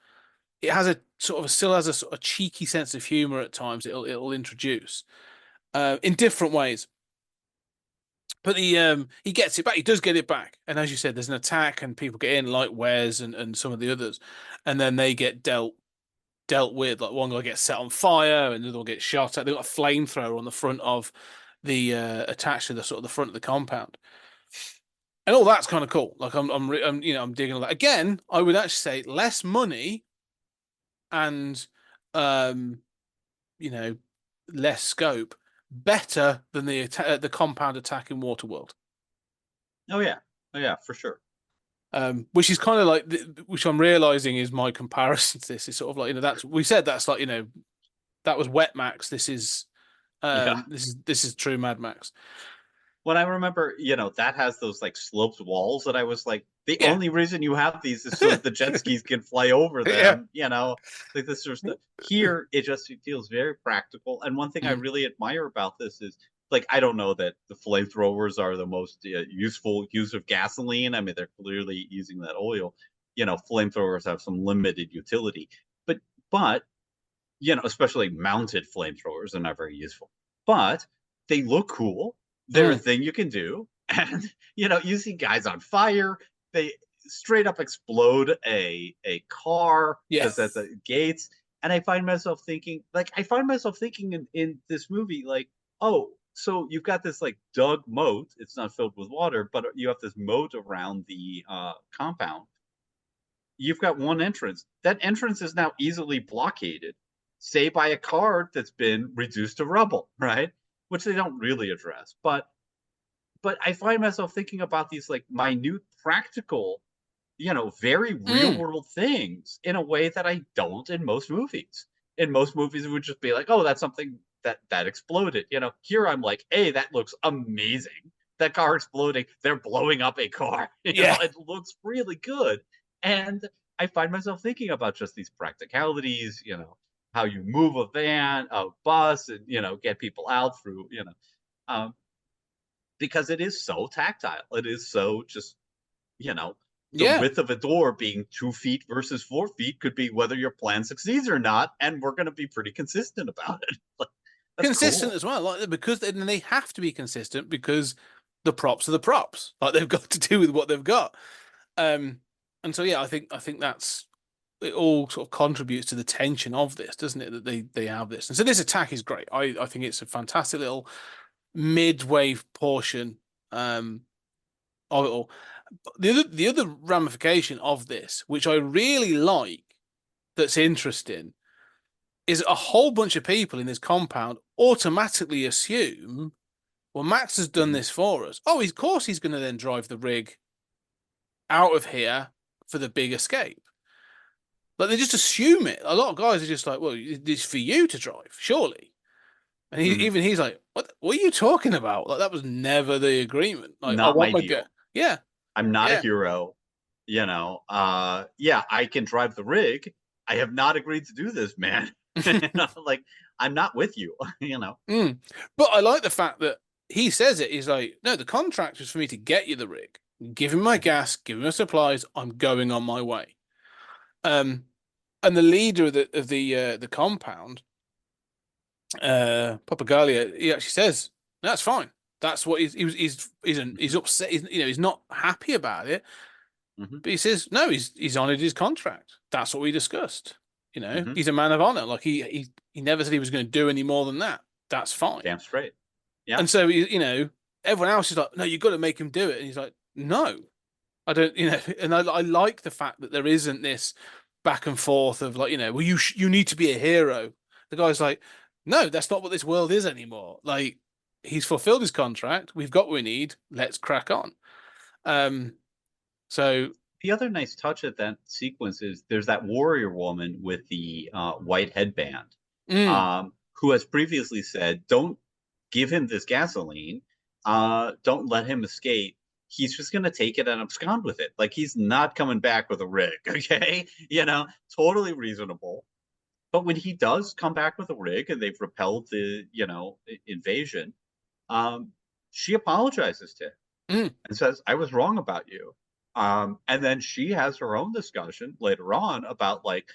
It has still has a sort of cheeky sense of humor at times. It'll introduce in different ways. But he gets it back. He does get it back. And as you said, there's an attack and people get in like Wes and some of the others. And then they get dealt with. One guy gets set on fire and the other one gets shot at. They've got a flamethrower on the front of the attached to the sort of the front of the compound. And all that's kind of cool. I'm digging all that. Again, I would actually say less money and less scope, better than the compound attack in Waterworld. Oh yeah, for sure. Which is kind of which I'm realizing is my comparison to this. Is sort of that's we said that's that was Wet Max. This is this is true Mad Max. When I remember, that has those sloped walls that I was The Yeah. only reason you have these is so that the jet skis can fly over them, like this sort of stuff. Here, it feels very practical. And one thing I Mm. really admire about this is, like, I don't know that the flamethrowers are the most useful use of gasoline. I mean, they're clearly using that oil. Flamethrowers have some limited utility, but especially mounted flamethrowers are not very useful. But they look cool. They're a Mm. thing you can do, and you see guys on fire. They straight up explode a car Yeah. that's at the gates. And I find myself thinking, in this movie, like, oh, so you've got this like dug moat. It's not filled with water, but you have this moat around the compound. You've got one entrance. That entrance is now easily blockaded, say by a car that's been reduced to rubble, right? Which they don't really address. But I find myself thinking about these like minute practical, very real Mm. world things in a way that I don't in most movies. In most movies, it would just be like, oh, that's something that exploded. Here I'm like, hey, that looks amazing. That car exploding, they're blowing up a car. Yeah. It looks really good. And I find myself thinking about just these practicalities, how you move a van, a bus, and get people out through, um, because it is so tactile. It is so just, the Yeah. width of a door being 2 feet versus 4 feet could be whether your plan succeeds or not, and we're going to be pretty consistent about it. Like, that's Consistent cool. as well, like because they have to be consistent because the props are the props. Like they've got to do with what they've got. And so yeah, I think that's it. All sort of contributes to the tension of this, doesn't it? That they have this, and so this attack is great. I think it's a fantastic little midway portion of it all. The other ramification of this, which I really like, that's interesting, is a whole bunch of people in this compound automatically assume, well, Max has done Mhm. this for us. Oh, of course he's going to then drive the rig out of here for the big escape. Like they just assume it. A lot of guys are just like, well, it's for you to drive, surely. And Mhm. he's like, what are you talking about? Like that was never the agreement. Like I Not want my my get. deal. Yeah, I'm not a yeah. hero. Yeah, I can drive the rig. I have not agreed to do this, man. Like, I'm not with you. Mm. But I like the fact that he says it. He's like, no, the contract is for me to get you the rig, give him my gas, give him my supplies. I'm going on my way. And the leader of the compound, Papagalia, he actually says that's fine. That's what he's upset. He's not happy about it. Mhm. But he says no. He's honored his contract. That's what we discussed. Mhm. He's a man of honor. Like he never said he was going to do any more than that. That's fine. Damn straight. Yeah. And so everyone else is like, no, you've got to make him do it. And he's like, no, I don't. And I like the fact that there isn't this back and forth of like, well, you need to be a hero. The guy's like, no, that's not what this world is anymore. Like he's fulfilled his contract. We've got what we need. Let's crack on. Um. So. The other nice touch of that sequence is there's that warrior woman with the white headband, Mm. who has previously said, "Don't give him this gasoline. Don't let him escape. He's just going to take it and abscond with it. Like he's not coming back with a rig." Okay, totally reasonable. But when he does come back with a rig and they've repelled the invasion, um, she apologizes to him Mm. and says, "I was wrong about you." And then she has her own discussion later on about like,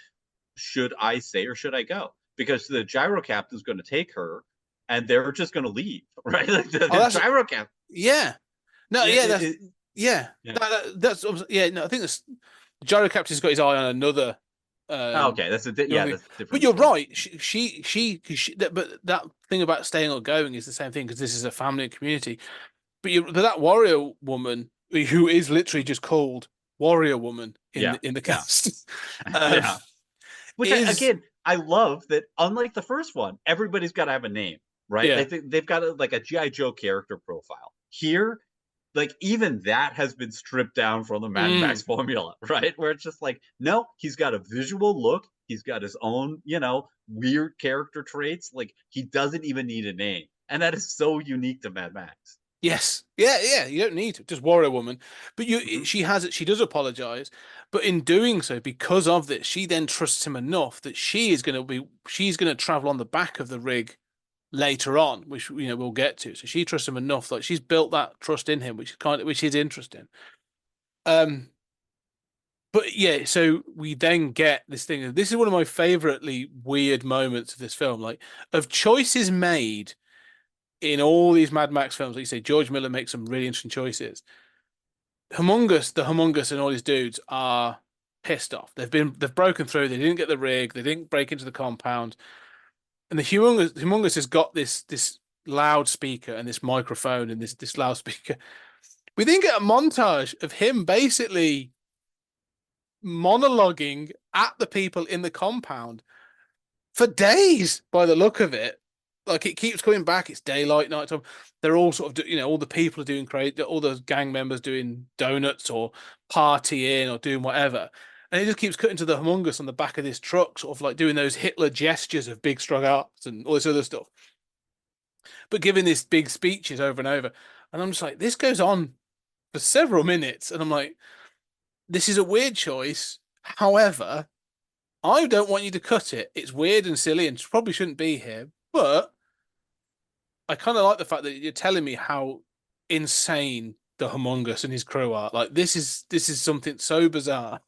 should I stay or should I go? Because the gyro captain's going to take her, and they're just going to leave, right? Like Oh, the that's gyro captain. yeah. No, Yeah, yeah, yeah. yeah. That's yeah. No, I think this Gyro Captain's got his eye on another. Oh, Um, okay, that's young thing. that's a But different you're story. right. But that thing about staying or going is the same thing because this is a family and community. But that warrior woman who is literally just called warrior woman Yeah, in the yeah, cast um, yeah. Which is again, I love that. Unlike the first one, everybody's got to have a name, right? yeah. Like they've got like a GI Joe character profile. Here, like even that has been stripped down from the Mad Max Mm, formula, right? Where it's just like, no, he's got a visual look. He's got his own, weird character traits. Like he doesn't even need a name, and that is so unique to Mad Max. Yes. Yeah, yeah. You don't need to just warrior woman. But Mhm. she does apologize. But in doing so, because of this, she then trusts him enough that she's gonna travel on the back of the rig later on, which we'll get to. So she trusts him enough, like she's built that trust in him, which is interesting. Um, but yeah, so we then get this thing. This is one of my favoritely weird moments of this film, like of choices made in all these Mad Max films. Like you say, George Miller makes some really interesting choices. The Humongous and all his dudes are pissed off. They've broken through. They didn't get the rig. They didn't break into the compound. And the humongous has got this loudspeaker and this microphone and this loudspeaker. We then get a montage of him basically monologuing at the people in the compound for days by the look of it. Like it keeps coming back. It's daylight, nighttime. They're all sort of, all the people are doing crazy, all the gang members doing donuts or partying or doing whatever. And it just keeps cutting to the humongous on the back of this truck, sort of like doing those Hitler gestures of big strong arms and all this other stuff, but giving this big speeches over and over. And I'm just like, this goes on for several minutes. And I'm like, this is a weird choice. However, I don't want you to cut it. It's weird and silly and probably shouldn't be here. But I kind of like the fact that you're telling me how insane the Humongous and his crew are. Like this is something so bizarre.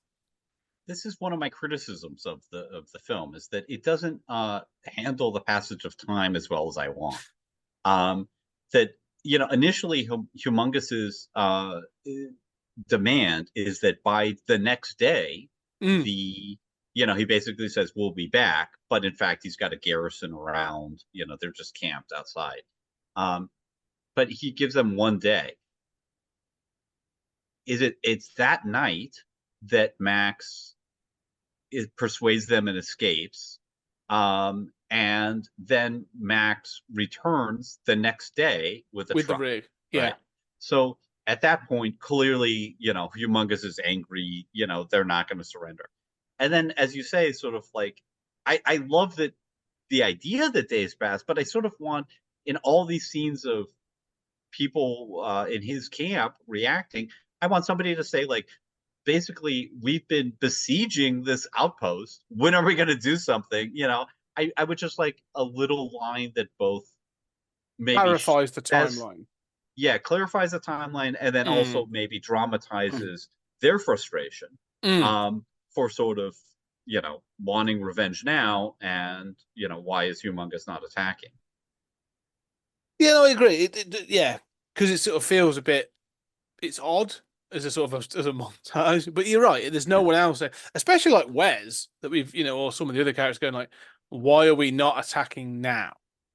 This is one of my criticisms of the film is that it doesn't handle the passage of time as well as I want. Um, that initially Humongous's demand is that by the next day, Mm, he basically says we'll be back, but in fact he's got a garrison around. They're just camped outside. Um, but he gives them one day. It's that night that Max persuades them and escapes. And then Max returns the next day with a with the truck, rig. Yeah. right? So at that point, clearly, Humongous is angry. They're not going to surrender. And then, as you say, sort of like, I love that the idea that days pass, but I sort of want in all these scenes of people in his camp reacting, I want somebody to say like, basically, we've been besieging this outpost. When are we going to do something? I would just like a little line that both maybe Clarifies the says, timeline. yeah, clarifies the timeline, and then Mm, also maybe dramatizes their frustration mm. for sort of wanting revenge now, and why is Humongous not attacking? Yeah, no, I agree. Yeah, because it sort of feels a bit. It's odd as a sort of as a montage, but you're right. There's no Yeah. one else there, especially like Wes that we've or some of the other characters going like, why are we not attacking now?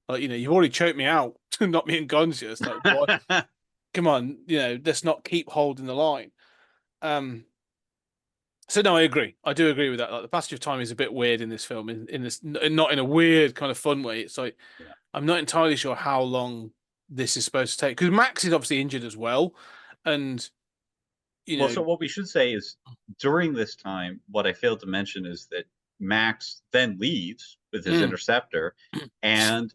Like you've already choked me out, not me unconscious. Like what? Come on, let's not keep holding the line. Um, so no, I agree. I do agree with that. Like the passage of time is a bit weird in this film, in this not in a weird kind of fun way. It's like Yeah. I'm not entirely sure how long this is supposed to take because Max is obviously injured as well, and you Well, know, so what we should say is during this time, what I failed to mention is that Max then leaves with his mm, interceptor and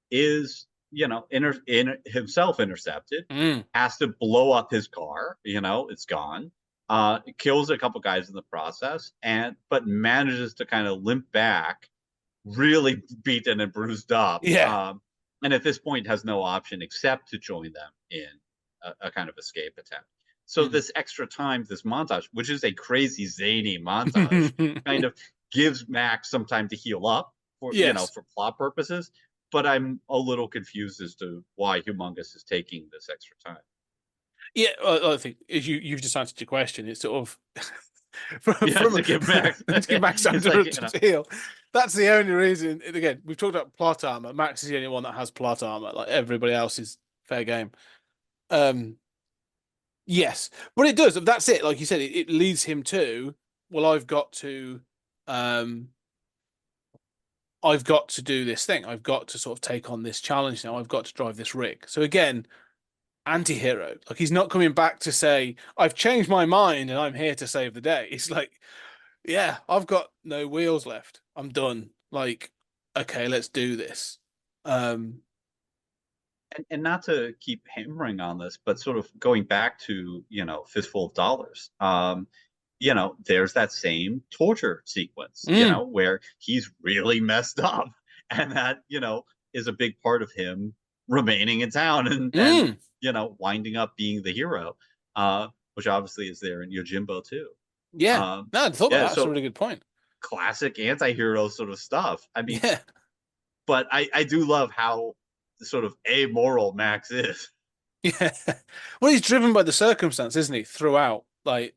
is, himself intercepted, mm, has to blow up his car, it's gone. It kills a couple guys in the process, but manages to kind of limp back, really beaten and bruised up. yeah, And at this point has no option except to join them in a kind of escape attempt. So mm. this extra time, this montage, which is a crazy zany montage, kind of gives Max some time to heal up for Yes, for plot purposes. But I'm a little confused as to why Humongous is taking this extra time. yeah. I think as you've just answered your question, it's sort of from, Yeah, from to give Max, to give Max time it's like to heal. That's the only reason. And again, we've talked about plot armor. Max is the only one that has plot armor. Like everybody else is fair game. Um, yes, but it does. That's it. Like you said, it leads him to. Well, um, I've got to do this thing. I've got to sort of take on this challenge now. I've got to drive this rig. So again, anti-hero. Like he's not coming back to say, I've changed my mind and I'm here to save the day. It's like, yeah, I've got no wheels left. I'm done. Like, okay, let's do this. Um, and not to keep hammering on this, but sort of going back to, Fistful of Dollars. There's that same torture sequence, Mm, where he's really messed up, and that, is a big part of him remaining in town and mm. winding up being the hero, which obviously is there in Yojimbo too. Yeah. Um, No, I thought yeah, that. That's a so really good point. classic anti-hero sort of stuff. I mean, Yeah. but I do love how sort of amoral Max is. Yeah. Well, he's driven by the circumstance, isn't he? Throughout, like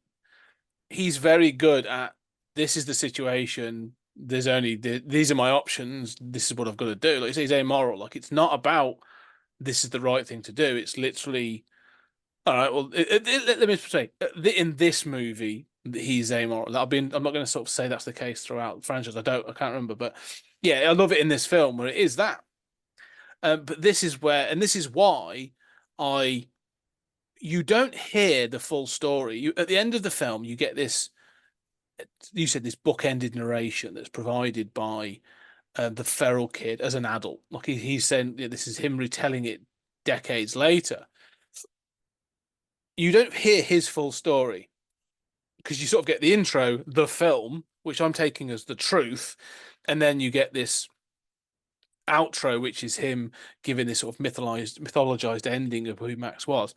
he's very good at this is the situation. There's only these are my options. This is what I've got to do. Like you say, he's amoral. Like it's not about this is the right thing to do. It's literally all right. Well, let me say in this movie he's amoral. I'm not going to sort of say that's the case throughout the franchise. I can't remember, but yeah, I love it in this film where it is that. But this is where, and this is why I you don't hear the full story. At the end of the film, you get this. You said this book-ended narration that's provided by the feral kid as an adult. Like he's saying, this is him retelling it decades later. You don't hear his full story because you sort of get the intro, the film, which I'm taking as the truth, and then you get this outro, which is him giving this sort of mythologized ending of who Max was.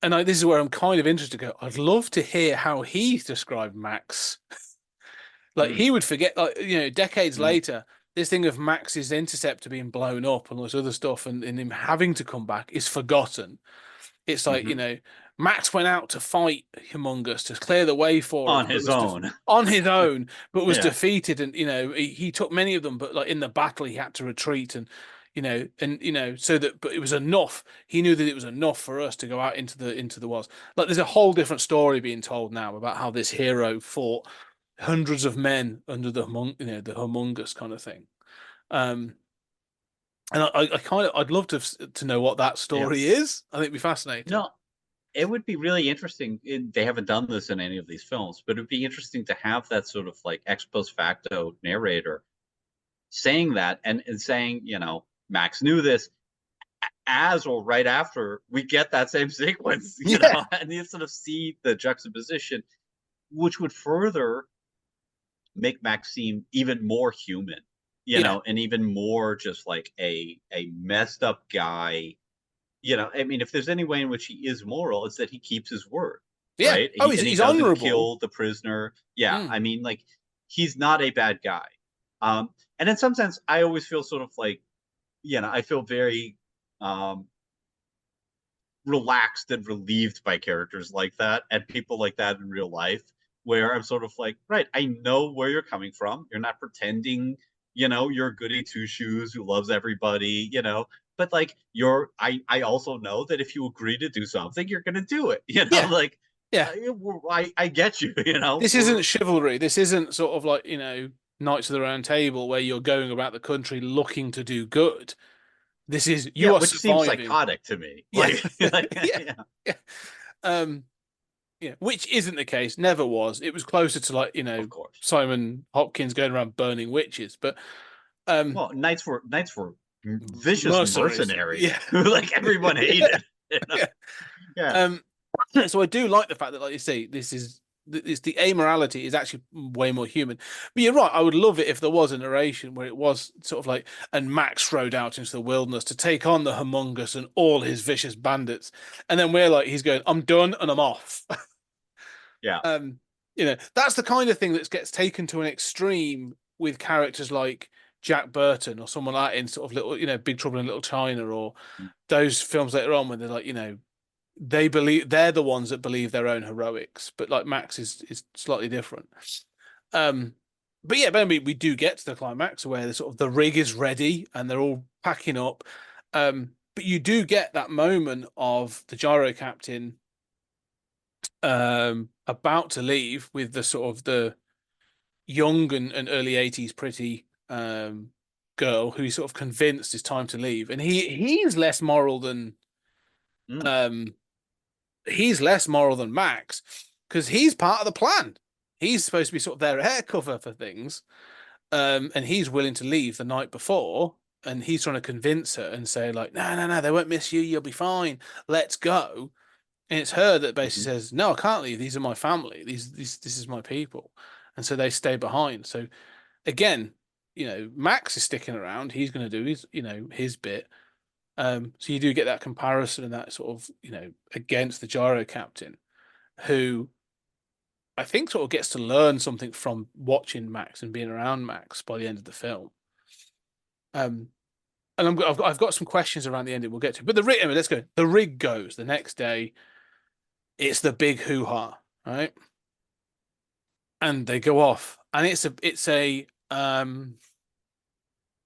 And this is where I'm kind of interested to go. I'd love to hear how he described Max. Like Mm, he would forget, like decades mm, later, this thing of Max's interceptor being blown up and all this other stuff, and him having to come back is forgotten. It's like, mhm. Max went out to fight Humongous to clear the way for us, On but his was own. on his own, but was Yeah. defeated. And, he took many of them, but like in the battle, he had to retreat so that, but it was enough. He knew that it was enough for us to go out into the wilds. Like there's a whole different story being told now about how this hero fought hundreds of men under the Humongous kind of thing. Um, and I kind of I'd love to know what that Yeah. story is. I think it'd be fascinating. No, it would be really interesting. They haven't done this in any of these films, but it'd be interesting to have that sort of like ex post facto narrator saying that and saying, Max knew this as or right after we get that same sequence, Yeah, and you sort of see the juxtaposition, which would further make Max seem even more human, yeah, and even more just like a messed up guy. I mean, if there's any way in which he is moral, it's that he keeps his word, yeah. right? Oh, And he he's doesn't honorable. kill the prisoner. Yeah, Mm, I mean, like he's not a bad guy. And in some sense, I always feel sort of like, I feel very relaxed and relieved by characters like that and people like that in real life, where I'm sort of like, right, I know where you're coming from. You're not pretending, you're goody two shoes who loves everybody, but like I also know that if you agree to do something, you're gonna do it, yeah, like yeah. I get you, This we're isn't chivalry. This isn't sort of like Knights of the Round Table where you're going about the country looking to do good. This is yeah, you are which seems surviving. psychotic to me. Yeah, Like yeah, yeah. yeah. Um, yeah, which isn't the case. Never was. It was closer to like Of course. Simon Hopkins going around burning witches, but um, Well, knights were vicious mercenaries. mercenaries Yeah, who like everyone hated. You know? yeah. Yeah. Um, so I do like the fact that, like you say, it's the amorality is actually way more human. But you're right. I would love it if there was a narration where it was sort of like, and Max rode out into the wilderness to take on the Humongous and all his vicious bandits, and then we're like, he's going, I'm done and I'm off. Yeah. um, that's the kind of thing that gets taken to an extreme with characters like Jack Burton or someone like that in sort of little, Big Trouble in Little China or those films later on when they're like, they believe they're the ones that believe their own heroics, but like Max is slightly different. Um, but yeah, then we do get to the climax where the rig is ready and they're all packing up. But you do get that moment of the gyro captain about to leave with the sort of the young and early 80s pretty girl who he's sort of convinced it's time to leave. And he's less moral than Mm. um he's less moral than Max because he's part of the plan. He's supposed to be sort of their air cover for things. And he's willing to leave the night before and he's trying to convince her and say like, no, no, no, they won't miss you. You'll be fine. Let's go. And it's her that basically Mhm. says, no, I can't leave. These are my family. This is my people. And so they stay behind. So again, Max is sticking around. He's going to do his bit. So you do get that comparison and that sort of, against the gyro captain, who I think sort of gets to learn something from watching Max and being around Max by the end of the film. Um, and I've got some questions around the ending we'll get to. But the rig, let's go. The rig goes the next day. It's the big hoo-ha, right? And they go off, and it's a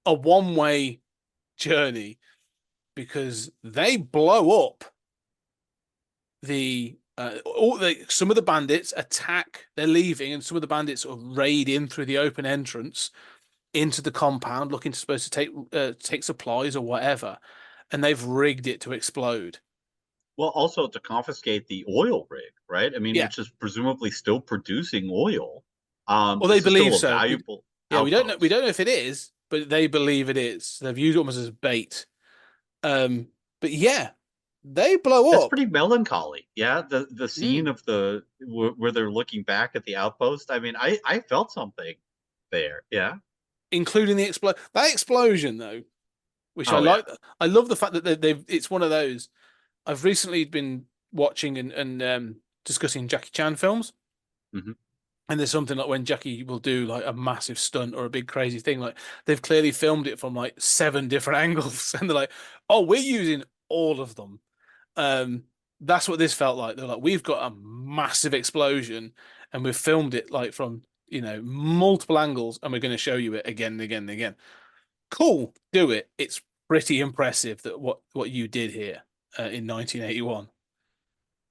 one-way journey because they blow up some of the bandits attack. They're leaving, and some of the bandits sort of raid in through the open entrance into the compound, looking to supposed to take supplies or whatever, and they've rigged it to explode. Well, also to confiscate the oil rig, right? I mean, Yeah, which is presumably still producing oil. well, they This is still believe a so. valuable Yeah, we don't know. We outpost. don't know if it is, but they believe it is. They've used it almost as bait. Um, but yeah, they blow That's up, pretty melancholy. Yeah, the scene mm, of where they're looking back at the outpost. I mean, I felt something there. Yeah. including that explosion though, which I Oh yeah. like. I love the fact that they've. It's one of those. I've recently been watching and discussing Jackie Chan films. Hmm. And there's something like when Jackie will do like a massive stunt or a big crazy thing, like they've clearly filmed it from like 7 different angles, and they're like, "Oh, we're using all of them." Um, that's what this felt like. They're like, "We've got a massive explosion, and we've filmed it like from multiple angles, and we're going to show you it again and again and again." Cool, do it. It's pretty impressive that what you did here in 1981.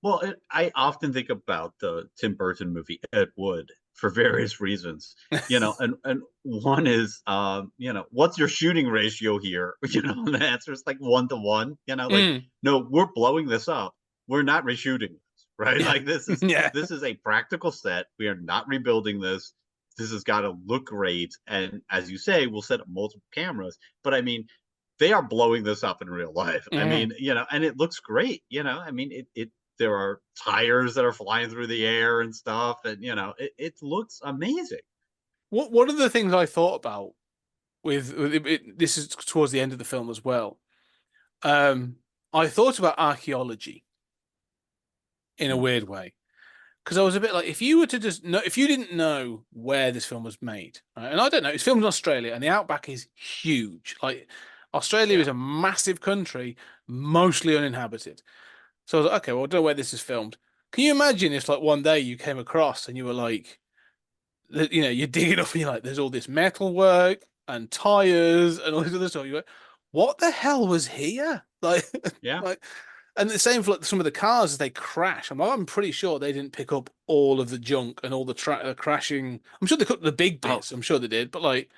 Well, I often think about the Tim Burton movie Ed Wood for various reasons. And one is, what's your shooting ratio here? And the answer is like 1 to 1. Like, Mm, no, we're blowing this up. We're not reshooting this, right? yeah, Like yeah. this is a practical set. We are not rebuilding this. This has got to look great. And as you say, we'll set up multiple cameras. But I mean, they are blowing this up in real life. I Mhm. mean, and it looks great. I mean, it there are tires that are flying through the air and stuff, and it looks amazing. What one of the things I thought about this is towards the end of the film as well. Um, I thought about archaeology in a Mm. weird way because I was a bit like, if you were to just know, if you didn't know where this film was made, right? And I don't know, it's filmed in Australia, and the outback is huge. Like Australia Yeah. is a massive country, mostly uninhabited. So I was like, okay, well, I don't know where this is filmed. Can you imagine if like one day you came across and you were like, you're digging up and you're like, there's all this metal work and tires and all this other stuff. You're like, what the hell was here? Like, Yeah. like, and the same for like, some of the cars as they crash. I'm pretty sure they didn't pick up all of the junk and all the crashing. I'm sure they cut the big Oh, bits. I'm sure they did, but like,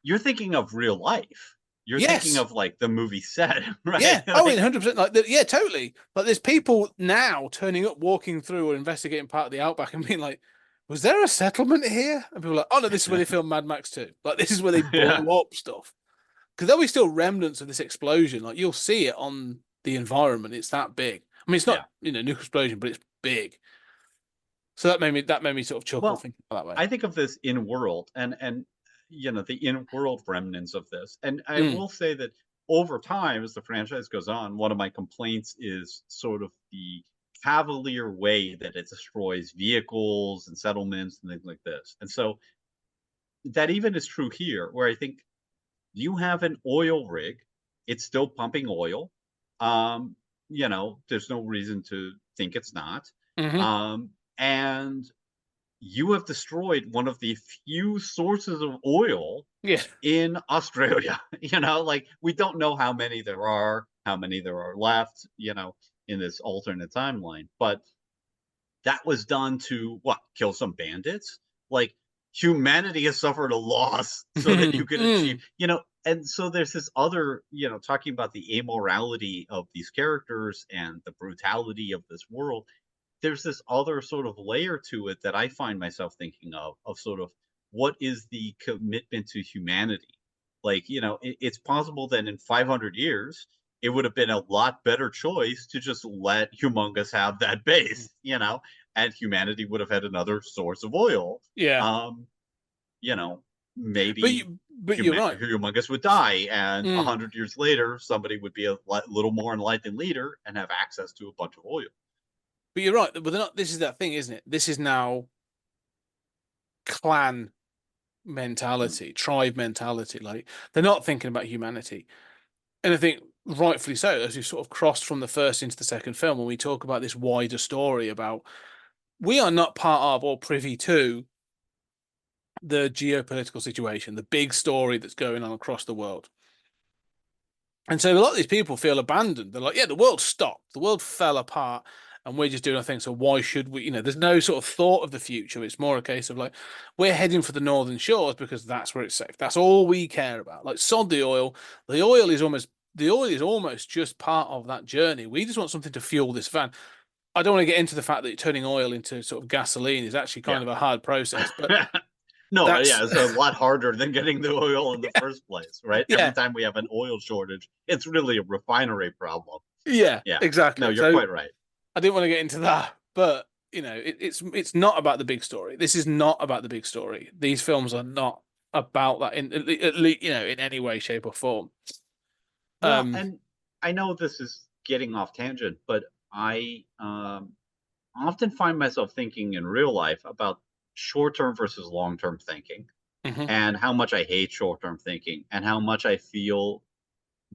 you're thinking of real life. You're thinking yes, of like the movie set, right? yeah, oh, Like, 100%. Like, yeah, totally. Like, there's people now turning up, walking through, or investigating part of the outback and being like, was there a settlement here? And people are like, oh no, this is where they filmed Mad Max 2. Like, this is where they yeah. blow up stuff. Because there'll be still remnants of this explosion. Like, you'll see it on the environment. It's that big. I mean, it's Yeah. not, nuclear explosion, but it's big. So that made me sort of chuckle Well, thinking about that way. I think of this in world and the in world remnants of this. And I Mm, will say that over time, as the franchise goes on, one of my complaints is sort of the cavalier way that it destroys vehicles and settlements and things like this. And so that even is true here, where I think you have an oil rig, it's still pumping oil. Um, there's no reason to think it's not. hmm And you have destroyed one of the few sources of oil Yeah. in Australia. Like we don't know how many there are left, in this alternate timeline. But that was done to what? Kill some bandits? Like humanity has suffered a loss so that you could achieve, Mm, and so there's this other, talking about the amorality of these characters and the brutality of this world. There's this other sort of layer to it that I find myself thinking of sort of what is the commitment to humanity Like, it's possible that in 500 years, it would have been a lot better choice to just let Humongous have that Mm. base, and humanity would have had another source of oil. Yeah, Um, you know, but maybe you're right. Humongous would die, and Mm. 100 years later, somebody would be a little more enlightened leader and have access to a bunch of oil. But you're right. But they're not. This is that thing, isn't it? This is now clan Mm. mentality, tribe mentality. Like they're not thinking about humanity, and I think rightfully so. As we sort of crossed from the first into the second film, when we talk about this wider story about we are not part of or privy to the geopolitical situation, the big story that's going on across the world. And so a lot of these people feel abandoned. They're like, yeah, the world stopped, the world fell apart, and we're just doing our thing. So why should we? There's no sort of thought of the future. It's more a case of like, we're heading for the northern shores because that's where it's safe. That's all we care about. Like, sod the oil. The oil is almost just part of that journey. We just want something to fuel this van. I don't want to get into the fact that turning oil into sort of gasoline is actually kind Yeah. of a hard process, but No, that's yeah, it's a lot harder than getting the oil in the first place, right? Every yeah, time we have an oil shortage, it's really a refinery problem. yeah, Yeah. No, exactly. you're So quite right. I didn't want to get into that, but it's not about the big story. This is not about the big story. These films are not about that in at least in any way, shape, or form. Well, Um, and I know this is getting off tangent, but I often find myself thinking in real life about short-term versus long-term thinking, mhm. and how much I hate short-term thinking, and how much I feel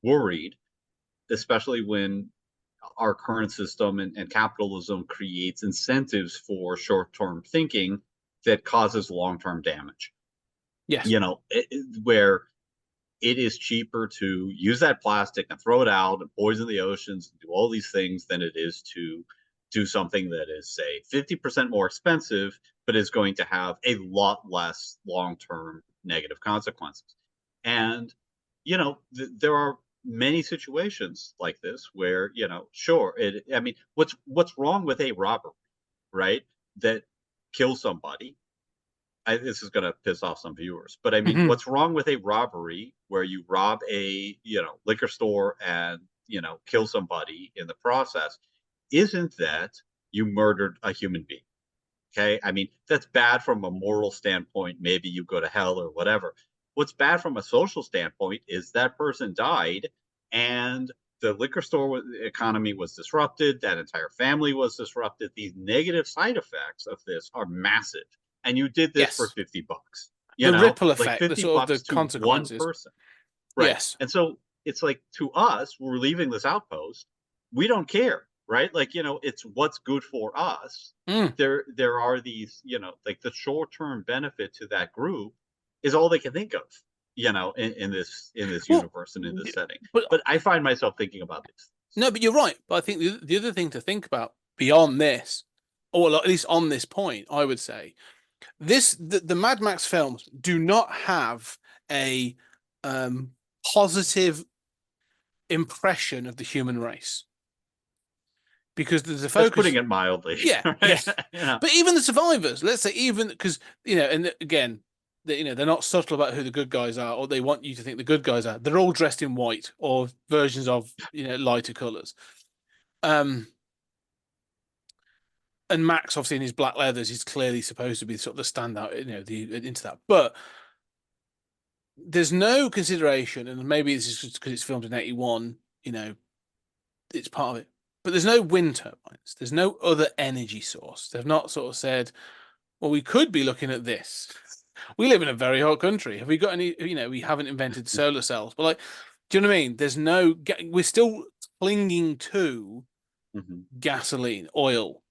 worried, especially when our current system and capitalism creates incentives for short-term thinking that causes long-term damage. Yes, Where it is cheaper to use that plastic and throw it out and poison the oceans and do all these things than it is to do something that is, say, 50% more expensive, but is going to have a lot less long-term negative consequences. And, there are many situations like this where, sure, I mean, what's wrong with a robbery, right? That kills somebody. This is going to piss off some viewers, but I mean, mhm. what's wrong with a robbery where you rob a liquor store and kill somebody in the process? Isn't that you murdered a human being? Okay, I mean that's bad from a moral standpoint. Maybe you go to hell or whatever. What's bad from a social standpoint is that person died, and the liquor store economy was disrupted. That entire family was disrupted. These negative side effects of this are massive, and you did this for Yes, $50. the ripple Like effect, the 50 sort of the bucks to one consequences. person, right? Yes, And so it's like, to us, we're leaving this outpost. We don't care, right? Like, it's what's good for us. mm. There are these, like the short-term benefit to that group is all they can think of, in this Well, universe and in this setting. but But I find myself thinking about this. no, but you're right. But I think the other thing to think about beyond this, or at least on this point, I would say the Mad Max films do not have a um, positive impression of the human race because there's a That's putting focus. it mildly, Yeah, yeah. right? But even the survivors, let's say, even because and again, they're not subtle about who the good guys are, or they want you to think the good guys are. They're all dressed in white or versions of lighter colors. Um, and Max, obviously, in his black leathers, is clearly supposed to be sort of the standout, into that. But there's no consideration, and maybe it's just because it's filmed in '81. It's part of it. But there's no wind turbines. There's no other energy source. They've not sort of said, well, we could be looking at this. We live in a very hot country. Have we got any? We haven't invented solar cells, but like, do you know what I mean? There's no. We're still clinging to Mhm. gasoline, oil.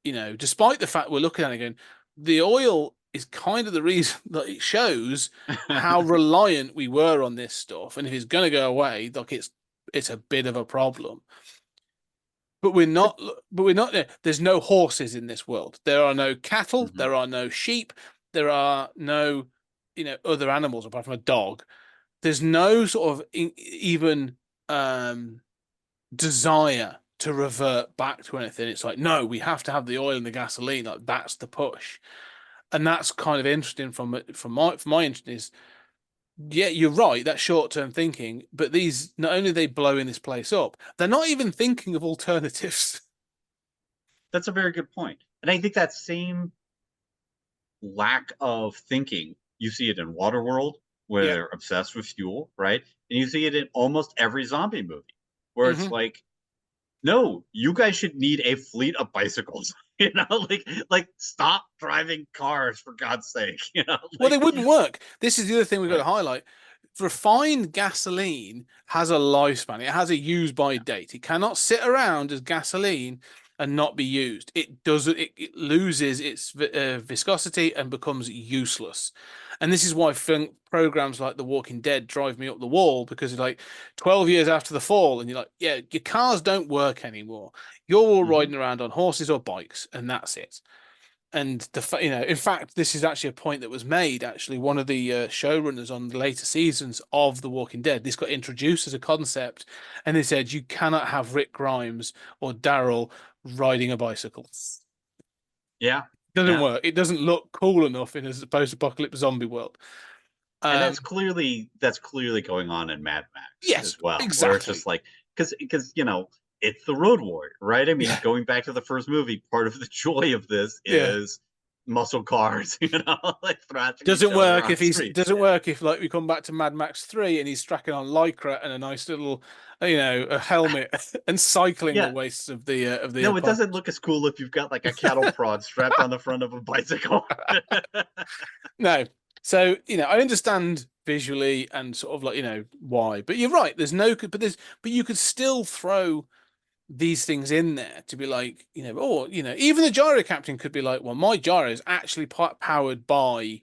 Despite the fact we're looking at it again, the oil is kind of the reason that it shows how reliant we were on this stuff. And if it's going to go away, like it's a bit of a problem. But we're not. But we're not. There's no horses in this world. There are no cattle. Mhm. There are no sheep. There are no, other animals apart from a dog. There's no sort of even desire to revert back to anything. It's like, no, we have to have the oil and the gasoline. Like that's the push, and that's kind of interesting from my interest is yeah, you're right. That's short-term thinking. But these, not only are they blowing this place up, they're not even thinking of alternatives. That's a very good point. And I think that same lack of thinking, you see it in Waterworld, where Yeah. they're obsessed with fuel, right? And you see it in almost every zombie movie, where it's Hmm. like, no, you guys should need a fleet of bicycles. You know, like stop driving cars for God's sake. You know, Well, they like wouldn't work. This is the other thing we've got to right. highlight. Refined gasoline has a lifespan. It has a use by Yeah. date. It cannot sit around as gasoline and not be used. It doesn't. It loses its viscosity and becomes useless. And this is why film programs like The Walking Dead drive me up the wall, because it's like 12 years after the fall, and you're like, yeah, your cars don't work anymore. You're all Mhm. riding around on horses or bikes, and that's it. And in fact, this is actually a point that was made. Actually, one of the showrunners on the later seasons of The Walking Dead, this got introduced as a concept, and they said you cannot have Rick Grimes or Daryl riding a bicycle. Yeah. It doesn't Yeah. work. It doesn't look cool enough in a post-apocalyptic zombie world. And Um, that's clearly going on in Mad Max yes, as well, where it's just exactly. like because it's the Road Warrior, right? I mean, Yeah, going back to the first movie, part of the joy of this yeah. is muscle cars, like thrashing each Doesn't other work on if he's streets. doesn't work if like we come back to Mad Max 3 and he's stracking on lycra and a nice little, a helmet and cycling the Yeah, wastes of the no, it doesn't apocalypse. look as cool if you've got like a cattle prod strapped on the front of a bicycle. No. So, I understand visually and sort of like, why. But you're right. But you could still throw these things in there to be like, even the gyro captain could be like, well, my gyro is actually powered by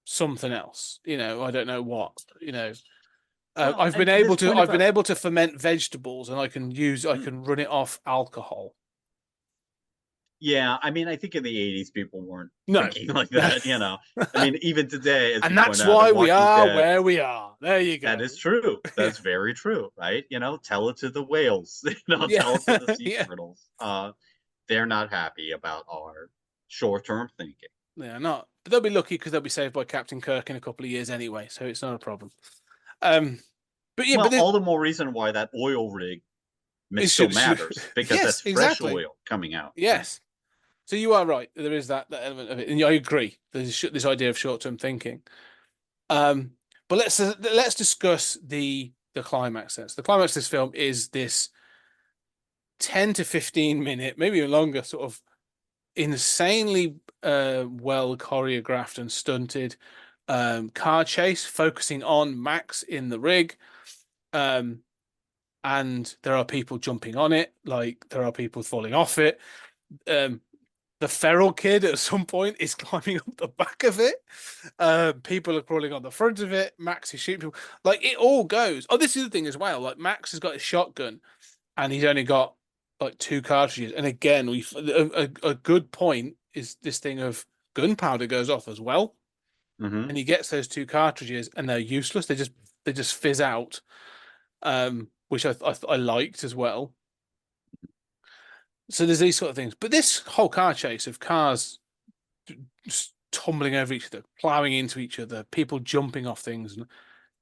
something else. I don't know what, Well, I've been and able this to point I've been about able to ferment vegetables and I can run it off alcohol. yeah, I mean, I think in the 80s people weren't No. thinking like No. that. I mean, even today, as you And point that's out in why we Walking are Dead, where we are. There you that go. is true. Yeah. That's very true, right? Tell it to the whales, Yeah. tell it to the sea Yeah. turtles. They're not happy about our short-term thinking. Yeah, not. But they'll be lucky because they'll be saved by Captain Kirk in a couple of years anyway, so it's not a problem. Um, but yeah, Well, but all the more reason why that oil rig it still should matters because yes, that's fresh exactly. oil coming out, right? Yes. So you are right. There is that element of it, and I agree. There's this idea of short-term thinking. Um, but let's discuss the climax. Then. So the climax of this film is this 10 to 15 minute, maybe even longer, sort of insanely well choreographed and stunted car chase, focusing on Max in the rig. Um, and there are people jumping on it, like there are people falling off it. Um, the feral kid at some point is climbing up the back of it. People are crawling on the front of it. Max is shooting people. Like it all goes. Oh, this is the thing as well. Like Max has got his shotgun, and he's only got like 2 cartridges. And again, a good point is this thing of gunpowder goes off as well, Hmm. and he gets those 2 cartridges, and they're useless. They just fizz out, which I liked as well. So there's these sort of things, but this whole car chase of cars just tumbling over each other, plowing into each other, people jumping off things,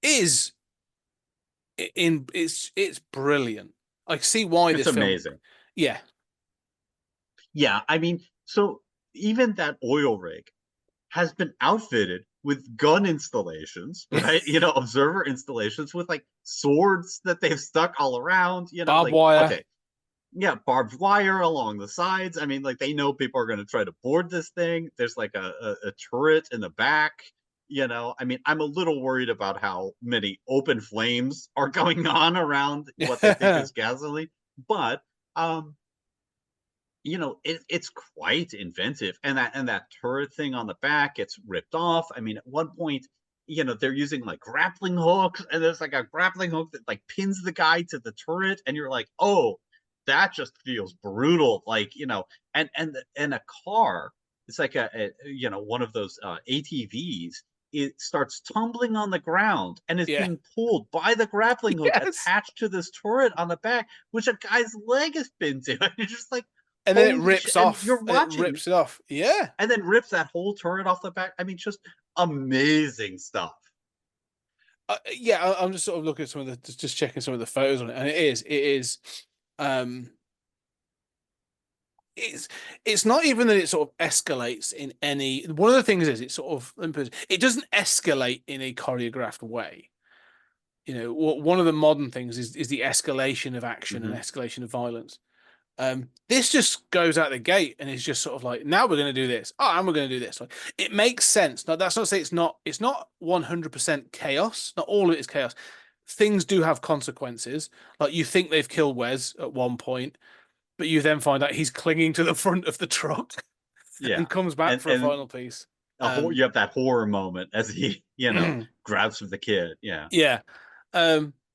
is it's brilliant. I see why It's this film. amazing. Yeah, Yeah, I mean, so even that oil rig has been outfitted with gun installations, right? Observer installations with like swords that they've stuck all around, barbed like, wire. okay, yeah, barbed wire along the sides. I mean, like they know people are going to try to board this thing. There's like a turret in the back. I mean, I'm a little worried about how many open flames are going on around what they think is gasoline, but um, it's quite inventive, and that turret thing on the back gets ripped off. I mean, at one point, they're using like grappling hooks, and there's like a grappling hook that like pins the guy to the turret, and you're like, oh, that just feels brutal. Like, and a car, it's like one of those ATVs. It starts tumbling on the ground and is Yeah. being pulled by the grappling hook Yes. attached to this turret on the back, which a guy's leg is pinned to. And you're just like, And then it holy shit. rips And off. you're It watching rips it off. Yeah. and then rips that whole turret off the back. I mean, just amazing stuff. I'm just sort of looking at some of the just checking some of the photos on it, and um, it's it's not even that it sort of escalates in any. One of the things is it doesn't escalate in a choreographed way. You know, one of the modern things is the escalation of action and Hmm. escalation of violence. This just goes out the gate and is just sort of like, now we're going to do this. Oh, and we're going to do this. Like, it makes sense. Now, that's not to say it's not 100% chaos. Not all of it is chaos. Things do have consequences. Like you think they've killed Wes at one point, but you then find out he's clinging to the front of the truck Yeah, and comes back for a and final piece. you have that horror moment as he, grabs for the kid. Yeah, Yeah.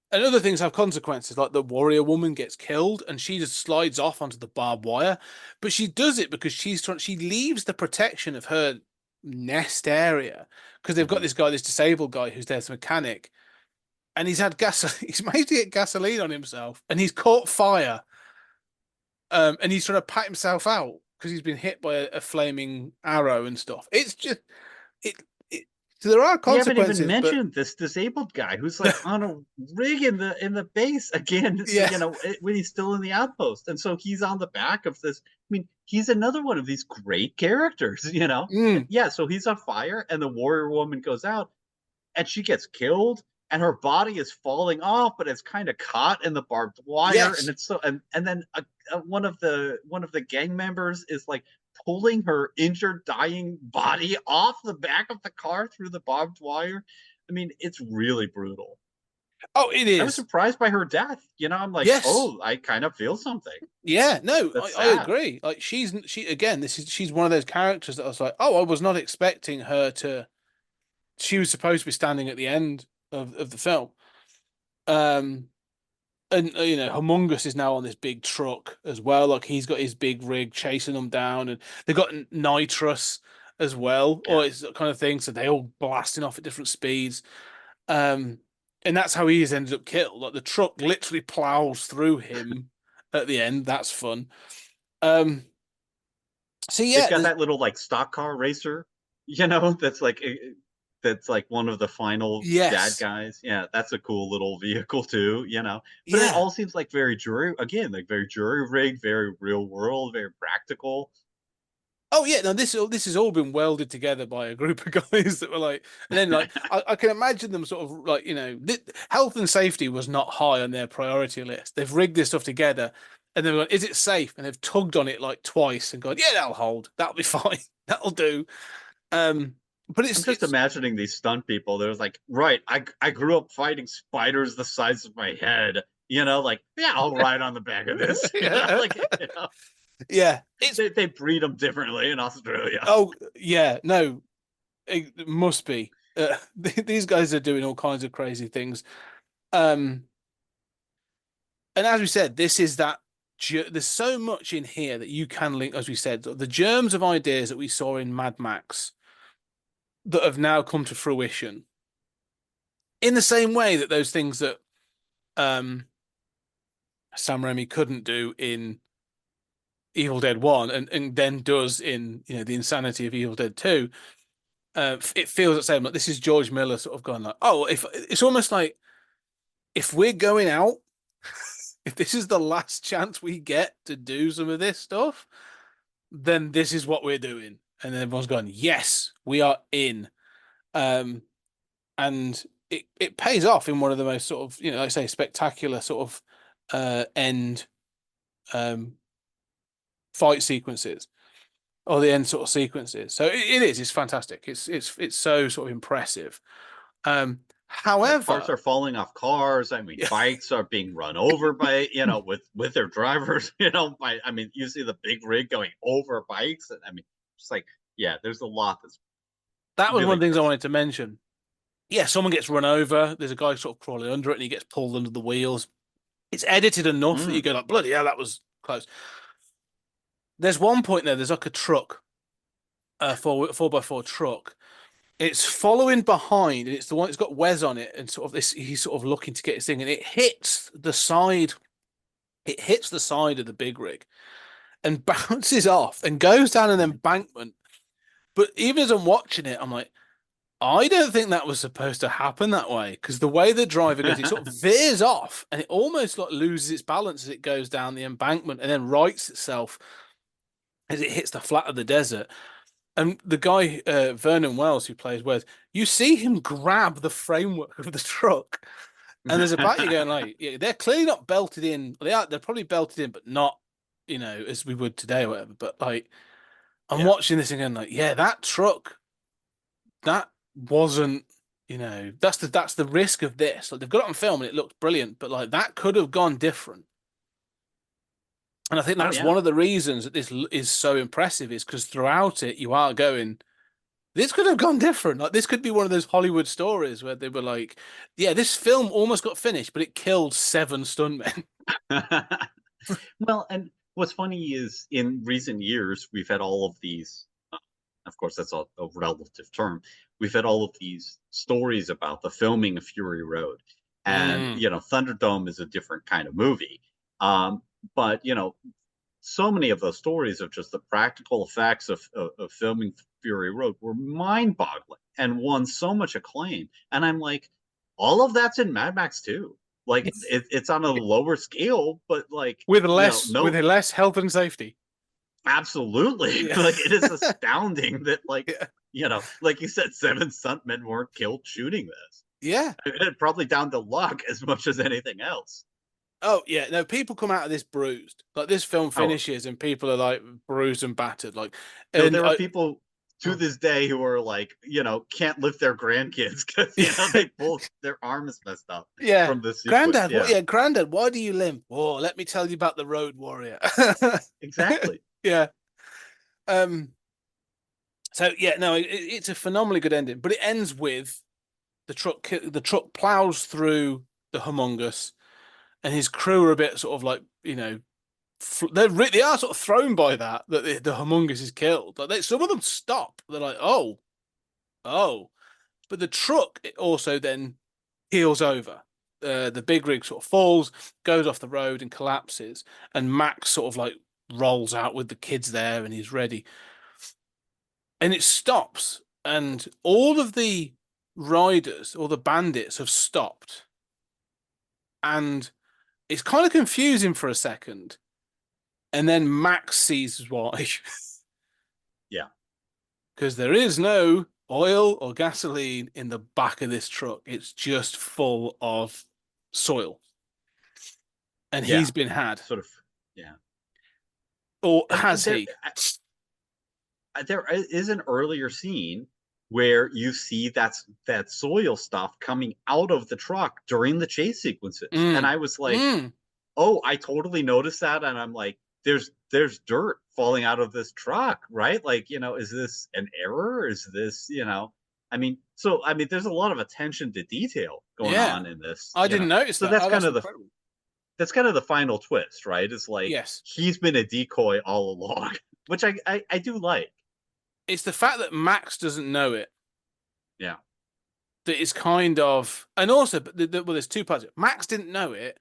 And other things have consequences, like the warrior woman gets killed and she just slides off onto the barbed wire. But she does it because she leaves the protection of her nest area because they've got hmm, this disabled guy who's their mechanic, and he's had gas, he's managed to get gasoline on himself, and he's caught fire. And he's trying to pat himself out because he's been hit by a flaming arrow and stuff. It's just it, it so there are we haven't even consequences, but mentioned this disabled guy who's like on a rig in the base again. So, yeah. when he's still in the outpost, and so he's on the back of this. I mean, he's another one of these great characters. And Mm, yeah, so he's on fire, and the warrior woman goes out, and she gets killed, and her body is falling off, but it's kind of caught in the barbed wire, and yes. it's so and then one of the gang members is like pulling her injured, dying body off the back of the car through the barbed wire. I mean, it's really brutal. Oh, it I was is. surprised by her death. I'm like, Yes. oh, I kind of feel something. Yeah. No, That's I sad. agree. Like she again. She's one of those characters that I was like, oh, I was not expecting her to. She was supposed to be standing at the end of the film. Um, and Humungus is now on this big truck as well. Like he's got his big rig chasing them down, and they've got nitrous as well, Yeah. or it's that kind of thing. So they all blasting off at different speeds. Um, and that's how he has ended up killed. Like the truck literally plows through him at the end. That's fun. Um, so They've yeah, got that little like stock car racer, that's like one of the final bad yes, guys. Yeah, that's a cool little vehicle too. But it yeah. all seems like very jury again, like very jury rigged, very real world, very practical. Oh yeah, no, this has all been welded together by a group of guys that were like, and then like I can imagine them sort of like health and safety was not high on their priority list. They've rigged this stuff together, and they've gone, is it safe? And they've tugged on it like twice and gone, yeah, that'll hold, that'll be fine, that'll do. Um, but I'm it's just it's imagining these stunt people. They're like, right, I grew up fighting spiders the size of my head. Like, yeah, I'll ride on the back of this. yeah, Like, yeah, it's they breed them differently in Australia. oh yeah, no, it must be. These guys are doing all kinds of crazy things. Um, and as we said, this is that there's so much in here that you can link, as we said, the germs of ideas that we saw in Mad Max that have now come to fruition. In the same way that those things that um, Sam Raimi couldn't do in Evil Dead 1 and then does in the insanity of Evil Dead 2, it feels the same. Like this is George Miller sort of going like, oh, if it's almost like if we're going out, if this is the last chance we get to do some of this stuff, then this is what we're doing. And then everyone's going, yes, we are in. Um, and it pays off in one of the most sort of, like I say, spectacular sort of end um, fight sequences or the end sort of sequences. So it's fantastic. It's so sort of impressive. Um, Yeah, parts however, are falling off cars. I mean, yeah, bikes are being run over by, with their drivers, I mean, you see the big rig going over bikes. And I mean, just like, yeah, there's a lot that's that was one really of the things I crazy. wanted to mention. Yeah, someone gets run over. There's a guy sort of crawling under it, and he gets pulled under the wheels. It's edited enough that you Mm, go like, bloody hell, that was close. There's one point there. There's like a truck, a four by four truck. It's following behind, and it's the one. It's got Wes on it, and sort of this. He's sort of looking to get his thing, and it hits the side. It hits the side of the big rig and bounces off and goes down an embankment. But even as I'm watching it, I'm like, I don't think that was supposed to happen that way because the way the driver goes, it sort of veers off and it almost like loses its balance as it goes down the embankment and then rights itself as it hits the flat of the desert. And the guy, Vernon Wells, who plays Wes, you see him grab the framework of the truck. And there's a part you're going like, yeah, they're clearly not belted in. They're probably belted in, but not, as we would today or whatever. But like, I'm Yeah. watching this again, like, yeah, that truck, that wasn't, that's the risk of this. Like they've got it on film and it looked brilliant, but like that could have gone different. And I think Oh that's yeah. one of the reasons that this is so impressive is because throughout it you are going, this could have gone different. Like this could be one of those Hollywood stories where they were like, yeah, this film almost got finished, but it killed 7 stuntmen. Well, and what's funny is in recent years we've had all of these. Of course, that's a relative term. We've had all of these stories about the filming of Fury Road, and Mm. Thunderdome is a different kind of movie. But so many of those stories of just the practical effects of filming Fury Road were mind-boggling and won so much acclaim. And I'm like, all of that's in Mad Max 2. Like it's on a lower scale, but like With less no, health and safety. absolutely. Yeah. Like it is astounding that Yeah. like you said, 7 stuntmen weren't killed shooting this. Yeah. It probably down to luck as much as anything else. Oh yeah. No, people come out of this bruised. Like this film Oh, finishes and people are like bruised and battered. Like, no, and there are people to oh, this day who are like, can't lift their grandkids because they pulled their arms messed up yeah. from this sequence. Granddad, Yeah, Granddad, why do you limp? Oh, let me tell you about the Road Warrior. exactly. Yeah. Um. So yeah, no, it's a phenomenally good ending, but it ends with the truck plows through the Humongous, and his crew are a bit sort of like they are sort of thrown by that the Humongous is killed. Like some of them stop. They're like, oh, but the truck it also then heels over. The big rig sort of falls, goes off the road, and collapses. And Max sort of like rolls out with the kids there, and he's ready. And it stops, and all of the riders or the bandits have stopped, and it's kind of confusing for a second. And then Max sees why. Yeah, Because there is no oil or gasoline in the back of this truck. It's just full of soil. And yeah, he's been had. sort of. Yeah, Or and has he? there is an earlier scene where you see that soil stuff coming out of the truck during the chase sequences, and Mm. I was like, Mm. oh, I totally noticed that, and I'm like, there's dirt falling out of this truck, right? Like, is this an error? Is this, I mean, there's a lot of attention to detail going Yeah. on in this, I didn't notice So that. that's Oh, kind that's of incredible. the final twist, right? It's like Yes. he's been a decoy all along, which I do like. It's the fact that Max doesn't know it Yeah. that is kind of, and also, but well, there's 2 parts. Max didn't know it,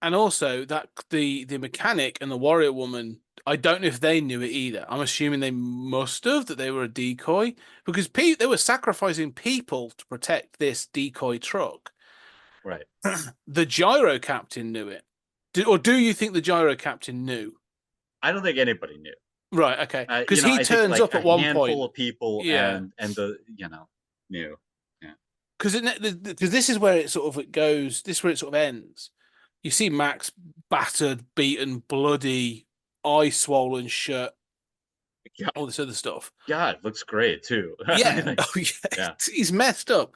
and also that the mechanic and the warrior woman, I don't know if they knew it either. I'm assuming they must have, that they were a decoy because they were sacrificing people to protect this decoy truck. Right. The gyro captain knew it. Or do you think the gyro captain knew? I don't think anybody knew. Right, okay. Because he I think turns like up a at one handful point. of people Yeah. and the knew. Yeah. Because this is where it goes. This is where it sort of ends. You see Max battered, beaten, bloody, eye swollen, shut, Yeah. all this other stuff. God, looks great too. Yeah, Like, oh yeah, yeah. he's messed up.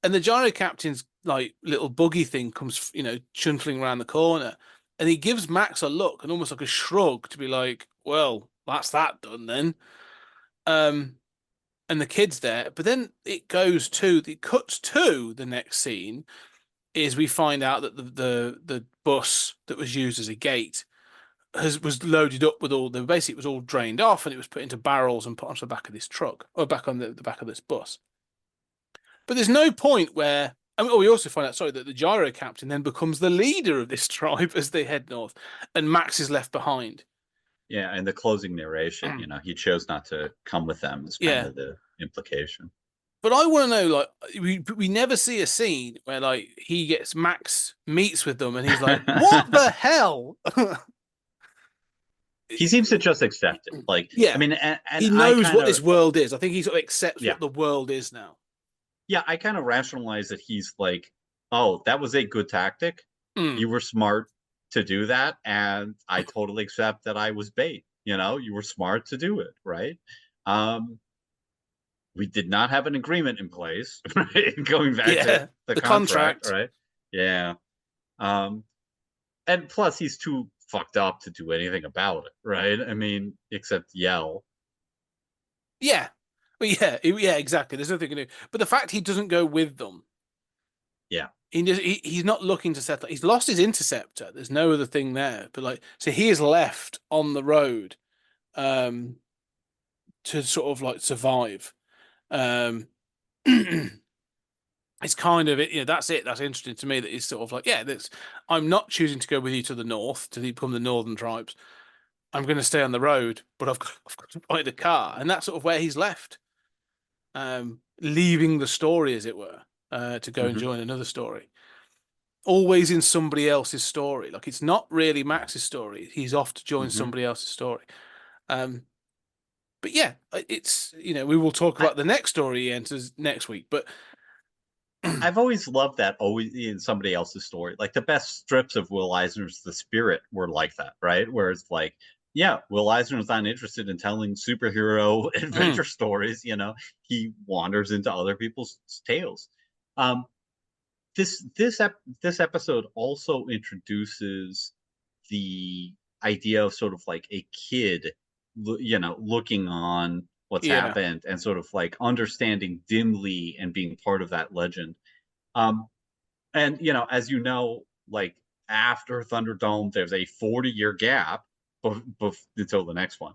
And the gyro captain's like little buggy thing comes, chunfling around the corner, and he gives Max a look and almost like a shrug to be like, "Well, that's that done then." Um, and the kid's there, but then it cuts to the next scene is we find out that the bus that was used as a gate was loaded up with basically it was all drained off and it was put into barrels and put onto the back of this truck or back on the back of this bus. But there's no point where we also find out, sorry, that the gyro captain then becomes the leader of this tribe as they head north, and Max is left behind. Yeah, and the closing narration, he chose not to come with them is kind Yeah. of the implication. But I want to know, like, we never see a scene where like Max meets with them and he's like, "What the hell?" He seems to just accept it. Like, I Yeah, mean, and he I knows kind what of, this world is. I think he sort of accepts yeah, what the world is now. yeah, I kind of rationalize that he's like, oh, that was a good tactic. Mm, You were smart to do that, and I totally accept that I was bait. You know, you were smart to do it, right? Um, we did not have an agreement in place, right? Going back to yeah, the the contract, contract. right? Yeah. Um, and plus he's too fucked up to do anything about it, right? I mean, except yell. Yeah, but yeah, exactly. There's nothing to do. But the fact he doesn't go with them, Yeah. he's not looking to settle. He's lost his interceptor. There's no other thing there. But like, so he is left on the road, um, to sort of like survive. Um, it's kind of it. Yeah, that's it. That's interesting to me. That he's sort of like, yeah, that's. I'm not choosing to go with you to the north to become the northern tribes. I'm going to stay on the road, but I've got to find a car, and that's sort of where he's left. Leaving the story, as it were, to go and Hmm. join another story. Always in somebody else's story. Like it's not really Yeah. Max's story. He's off to join Hmm. somebody else's story. Um, but yeah, it's we will talk I, about the next story he enters next week. But I've always loved that always in somebody else's story. Like the best strips of Will Eisner's The Spirit were like that, right? Where it's like, yeah, Will Eisner's not interested in telling superhero adventure stories. He wanders into other people's tales. Um, this episode also introduces the idea of sort of like a kid, looking on what's yeah, happened and sort of like understanding dimly and being part of that legend. Um, and as like after Thunderdome, there's a 40-year gap until the next one.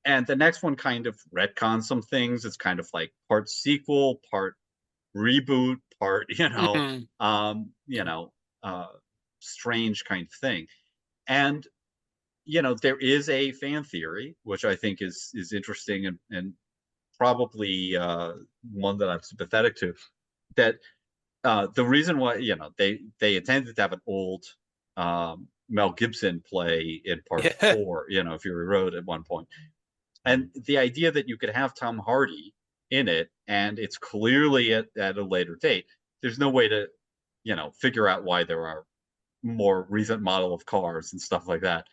And the next one kind of retcons some things. It's kind of like part sequel, part reboot, part, Mhm. um, you know, uh, strange kind of thing. And there is a fan theory, which I think is interesting and probably one that I'm sympathetic to, that the reason why they intended to have an old Mel Gibson play in part Yeah, 4, Fury Road at one point, and the idea that you could have Tom Hardy in it, and it's clearly at a later date. There's no way to figure out why there are more recent model of cars and stuff like that.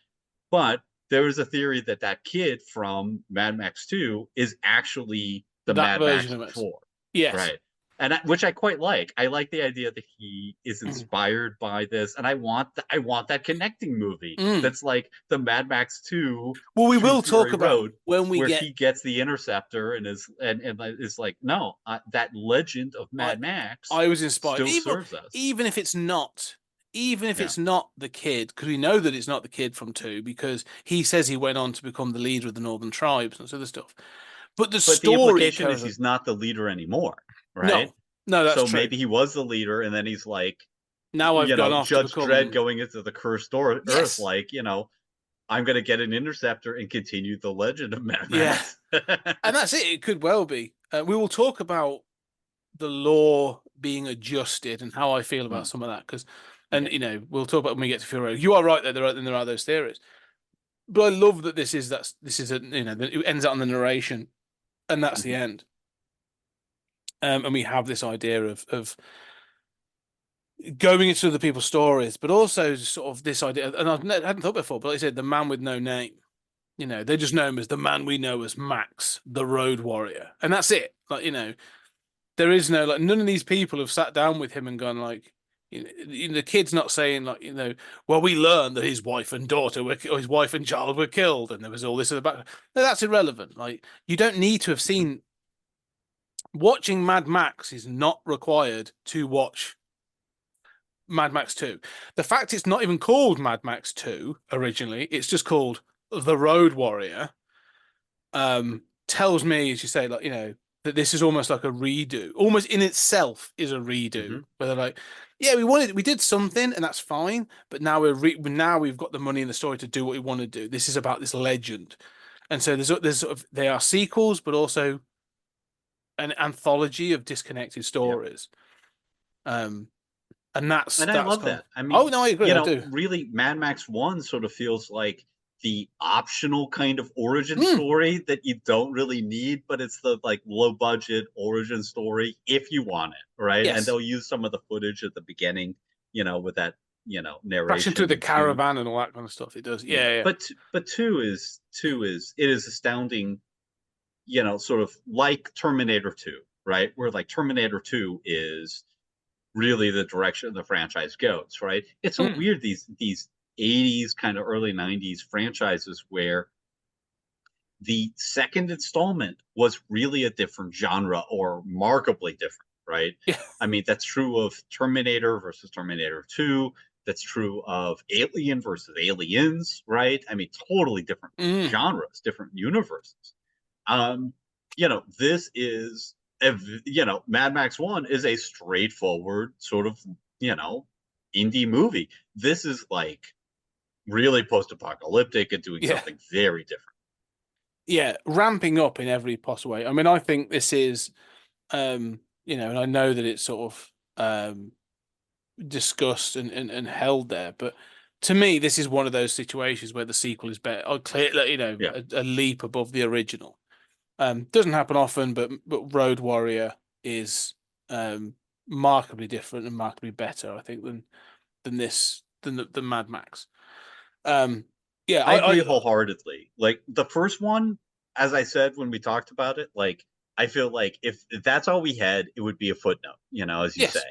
But there is a theory that that kid from Mad Max 2 is actually the that Mad version Max of it. before, Yes. right? And which I quite like. I like the idea that he is inspired by this, and I want that connecting movie Mm. that's like the Mad Max 2 Well, we through will talk Fury about Road, when we where get. he gets the interceptor and is like, no, that legend of I Mad Max I was inspired, still serves us. even if it's not, even if Yeah. it's not the kid, because we know that it's not the kid from 2, because he says he went on to become the leader of the Northern Tribes and other stuff. But the But the story implication is carries he's on. not the leader anymore, right? No, no, that's So true. maybe he was the leader, and then he's like, Now I've gone off to Judge Dredd become. going into the cursed Earth, Yes, like, I'm going to get an interceptor and continue the legend of Mad yeah, Max. and that's it. It could well be. We will talk about the law being adjusted and how I feel about Hmm. some of that, because, and Okay. we'll talk about when we get to Fury. You are right there. There are those theories, but I love that this is a it ends out on the narration, and that's the Hmm. end. And we have this idea of going into other people's stories, but also sort of this idea. And I hadn't thought before, but like I said, the man with no name. They just know him as the man we know as Max, the Road Warrior, and that's it. Like there is no like none of these people have sat down with him and gone like. The kid's not saying like well, we learned that his wife and daughter were or his wife and child were killed and there was all this in the back. No, that's irrelevant. Like you don't need to have seen. Watching Mad Max is not required to watch Mad Max 2. The fact it's not even called Mad Max 2 originally, it's just called The Road Warrior, tells me, as you say, like, that this is almost like a redo, almost in itself is a redo. Hmm. Where they're like, yeah, we did something and that's fine, but now now we've got the money in the story to do what we want to do. This is about this legend. And so there's sort of, they are sequels, but also an anthology of disconnected stories. And that's I love kind of, that. I mean, oh no, I agree, I do. really, Mad Max 1 sort of feels like the optional kind of origin Mm, story that you don't really need, but it's the like low budget origin story if you want it, right? And yes, they'll use some of the footage at the beginning, with that, crashing through narration the and two. caravan and all that kind of stuff. It does, Yeah. yeah. But two is it is astounding, sort of like Terminator 2, right? Where like Terminator 2 is really the direction the franchise goes, right? It's so Mm, weird, these 80s kind of early 90s franchises where the second installment was really a different genre or markedly different, right? yeah. I mean, that's true of Terminator versus Terminator 2. That's true of Alien versus Aliens, right? I mean, totally different Mm, genres, different universes. Um, this is, Mad Max 1 is a straightforward sort of, indie movie. This is like really post-apocalyptic and doing yeah. something very different. Yeah, ramping up in every possible way. I mean, I think this is, and I know that it's sort of discussed and held there, but to me, this is one of those situations where the sequel is better, or clear, Yeah. a leap above the original. Doesn't happen often, but Road Warrior is markedly different and markedly better, I think, than this than the Mad Max. Um, yeah, I agree I wholeheartedly. Like the first one, as I said when we talked about it, like I feel like if that's all we had, it would be a footnote, as you say. yes,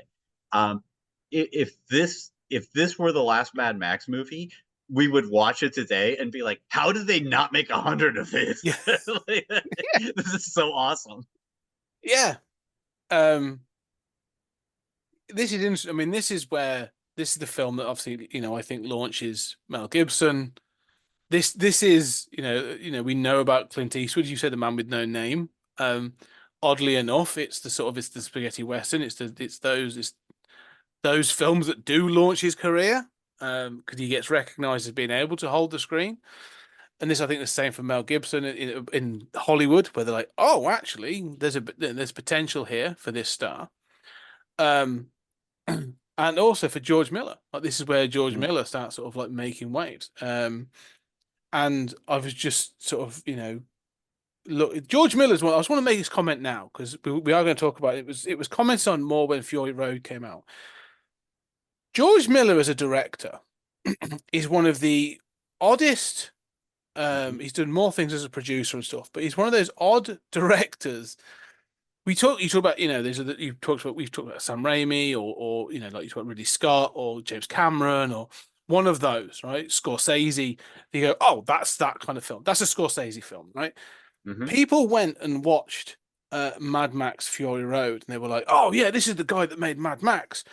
Um, if this were the last Mad Max movie, we would watch it today and be like, how did they not make 100 of this? yeah, Like, this is so awesome. yeah. Um, this is interesting. I mean, this is the film that obviously I think launches Mel Gibson. This is we know about Clint Eastwood. You said the man with no name. Um, Oddly enough, it's the spaghetti western. It's those films that do launch his career because he gets recognized as being able to hold the screen. And this, I think, the same for Mel Gibson in Hollywood, where they're like, oh, actually, there's potential here for this star. Um, and also for George Miller. Like this is where George Mhm. Miller starts sort of like making waves. And I was just sort of, look, George Miller's one. I just want to make this comment now because we are going to talk about it. It was comments on more when Fury Road came out. George Miller as a director is one of the oddest. Mhm. He's done more things as a producer and stuff, but he's one of those odd directors. You talk about, we've talked about Sam Raimi or like you talk about Ridley Scott or James Cameron or one of those, right? Scorsese. You go, oh, that's that kind of film. That's a Scorsese film, right? Mhm. People went and watched Mad Max Fury Road and they were like, oh yeah, this is the guy that made Mad Max.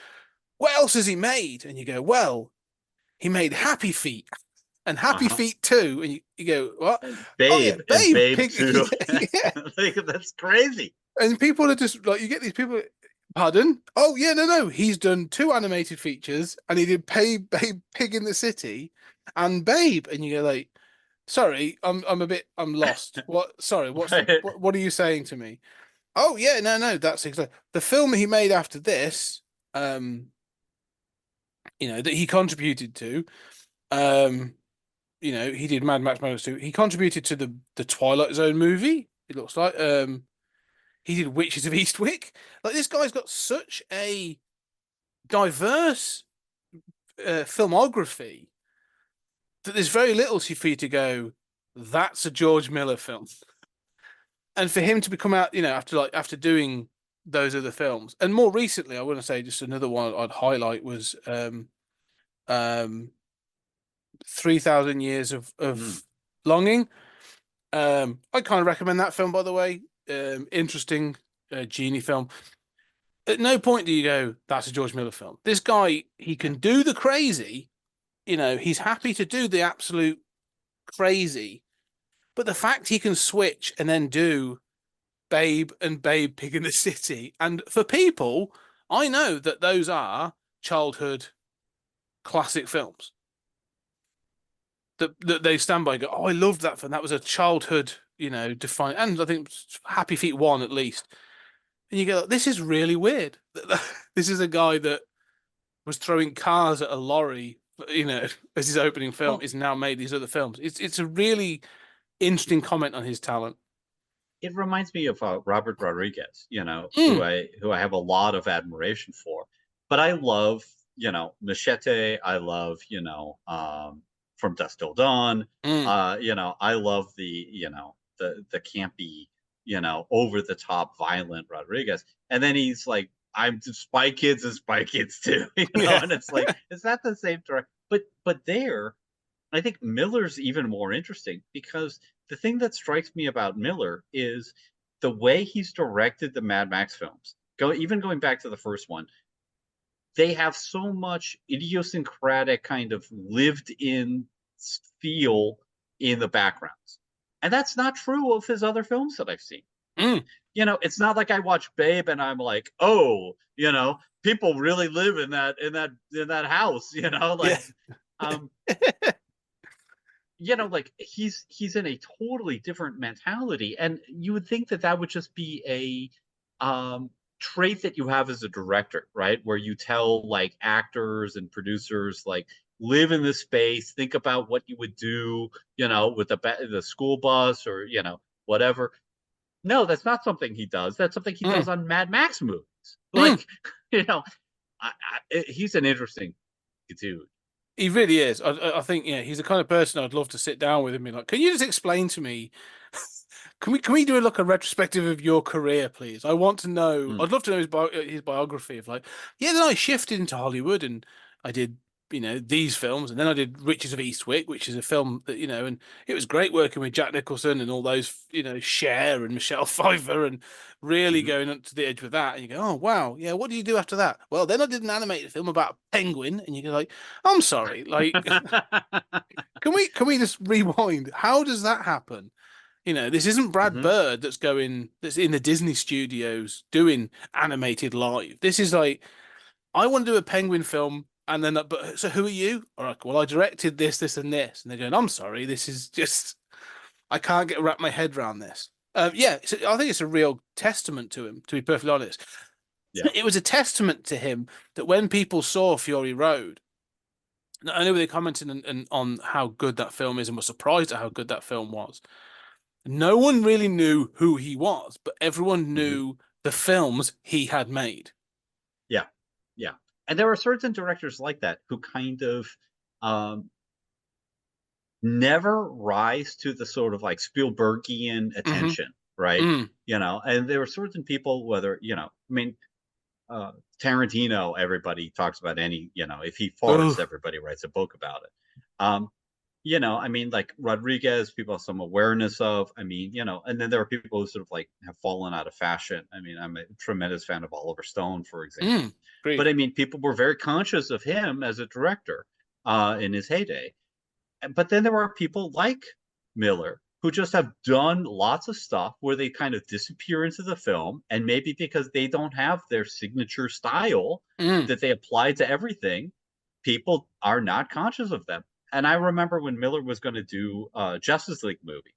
What else has he made? And you go, well, he made Happy Feet and Happy Uh-huh. Feet 2. And you go, what? And Oh yeah, Babe Babe Pig. too. Yeah. Like that's crazy. And people are just like, you get these people, pardon? Oh yeah, no. He's done two animated features and he did Babe Pig in the City and Babe. And you go like, sorry, I'm lost. What sorry, Right. what are you saying to me? Oh yeah, no, that's exactly the film he made after this, um, that he contributed to. Um, he did Mad Max Motor 2. He contributed to the Twilight Zone movie, it looks like. He did Witches of Eastwick. Like this guy's got such a diverse filmography that there's very little for you to go, that's a George Miller film. And for him to come out, after doing those other films, and more recently, I want to say just another one I'd highlight was um 3,000 Years Mm. of Longing. I kind of recommend that film, by the way. Interesting, genie film. At no point do you go, that's a George Miller film. This guy, he Yeah. can do the crazy, he's happy to do the absolute crazy, but the fact he can switch and then do Babe and Babe Pig in the City, and for people, I know that those are childhood classic films that they stand by and go, oh, I loved that film. That was a childhood, defined, and I think Happy Feet 1 at least. And you go, this is really weird. This is a guy that was throwing cars at a lorry, as his opening film, Well, is now made these other films. It's a really interesting comment on his talent. it reminds me of Robert Rodriguez, Mm, who I have a lot of admiration for. But I love, Machete. I love, From Dusk Till Dawn. mm. I love the campy, over the top, violent Rodriguez. And then he's like, I'm Spy Kids and Spy Kids too, Yeah. and it's like, is that the same direct? But there, I think Miller's even more interesting because the thing that strikes me about Miller is the way he's directed the Mad Max films. Going back to the first one, they have so much idiosyncratic kind of lived in feel in the backgrounds. And that's not true of his other films that I've seen. Mm. It's not like I watch Babe and I'm like, oh, people really live in that house, Yeah. um like he's in a totally different mentality, and you would think that that would just be a trait that you have as a director, right? Where you tell like actors and producers like live in this space, think about what you would do, with the school bus or whatever. No, that's not something he does. That's something he does Mm. on Mad Max movies. Mm. Like, you know, he's an interesting dude. He really is. I think, he's the kind of person I'd love to sit down with and be like, can you just explain to me? Can we do a retrospective of your career, please? I want to know. Mm. I'd love to know his biography of like, yeah, then I shifted into Hollywood and I did, these films, and then I did Riches of Eastwick, which is a film that, and it was great working with Jack Nicholson and all those, Cher and Michelle Pfeiffer and really Mhm. going up to the edge with that. And you go, oh wow, yeah, what did you do after that? Well, then I did an animated film about a penguin, and you go like, I'm sorry, like, can we just rewind? How does that happen? This isn't Brad Mhm. Bird that's in the Disney studios doing animated live. This is like, I want to do a penguin film, and then, but so who are you? All right, well, I directed this, this, and this, and they're going, I'm sorry, this is just, I can't wrap my head around this. Yeah, I think it's a real testament to him, to be perfectly honest. Yeah. It was a testament to him that when people saw Fury Road, not only were they commenting on how good that film is and were surprised at how good that film was, no one really knew who he was, but everyone Mhm. knew the films he had made. Yeah. Yeah. And there are certain directors like that who kind of um, never rise to the sort of like Spielbergian Hmm. attention, right? Mm. And there are certain people, whether, I mean, Tarantino, everybody talks about if he farts, Oh. everybody writes a book about it. Um, I mean, like Rodriguez, people have some awareness of. I mean, and then there are people who sort of like have fallen out of fashion. I mean, I'm a tremendous fan of Oliver Stone, for example. Mm. Agreed. But I mean, people were very conscious of him as a director in his heyday. But then there are people like Miller who just have done lots of stuff where they kind of disappear into the film, and maybe because they don't have their signature style Mm. that they apply to everything, people are not conscious of them. And I remember when Miller was going to do a Justice League movie,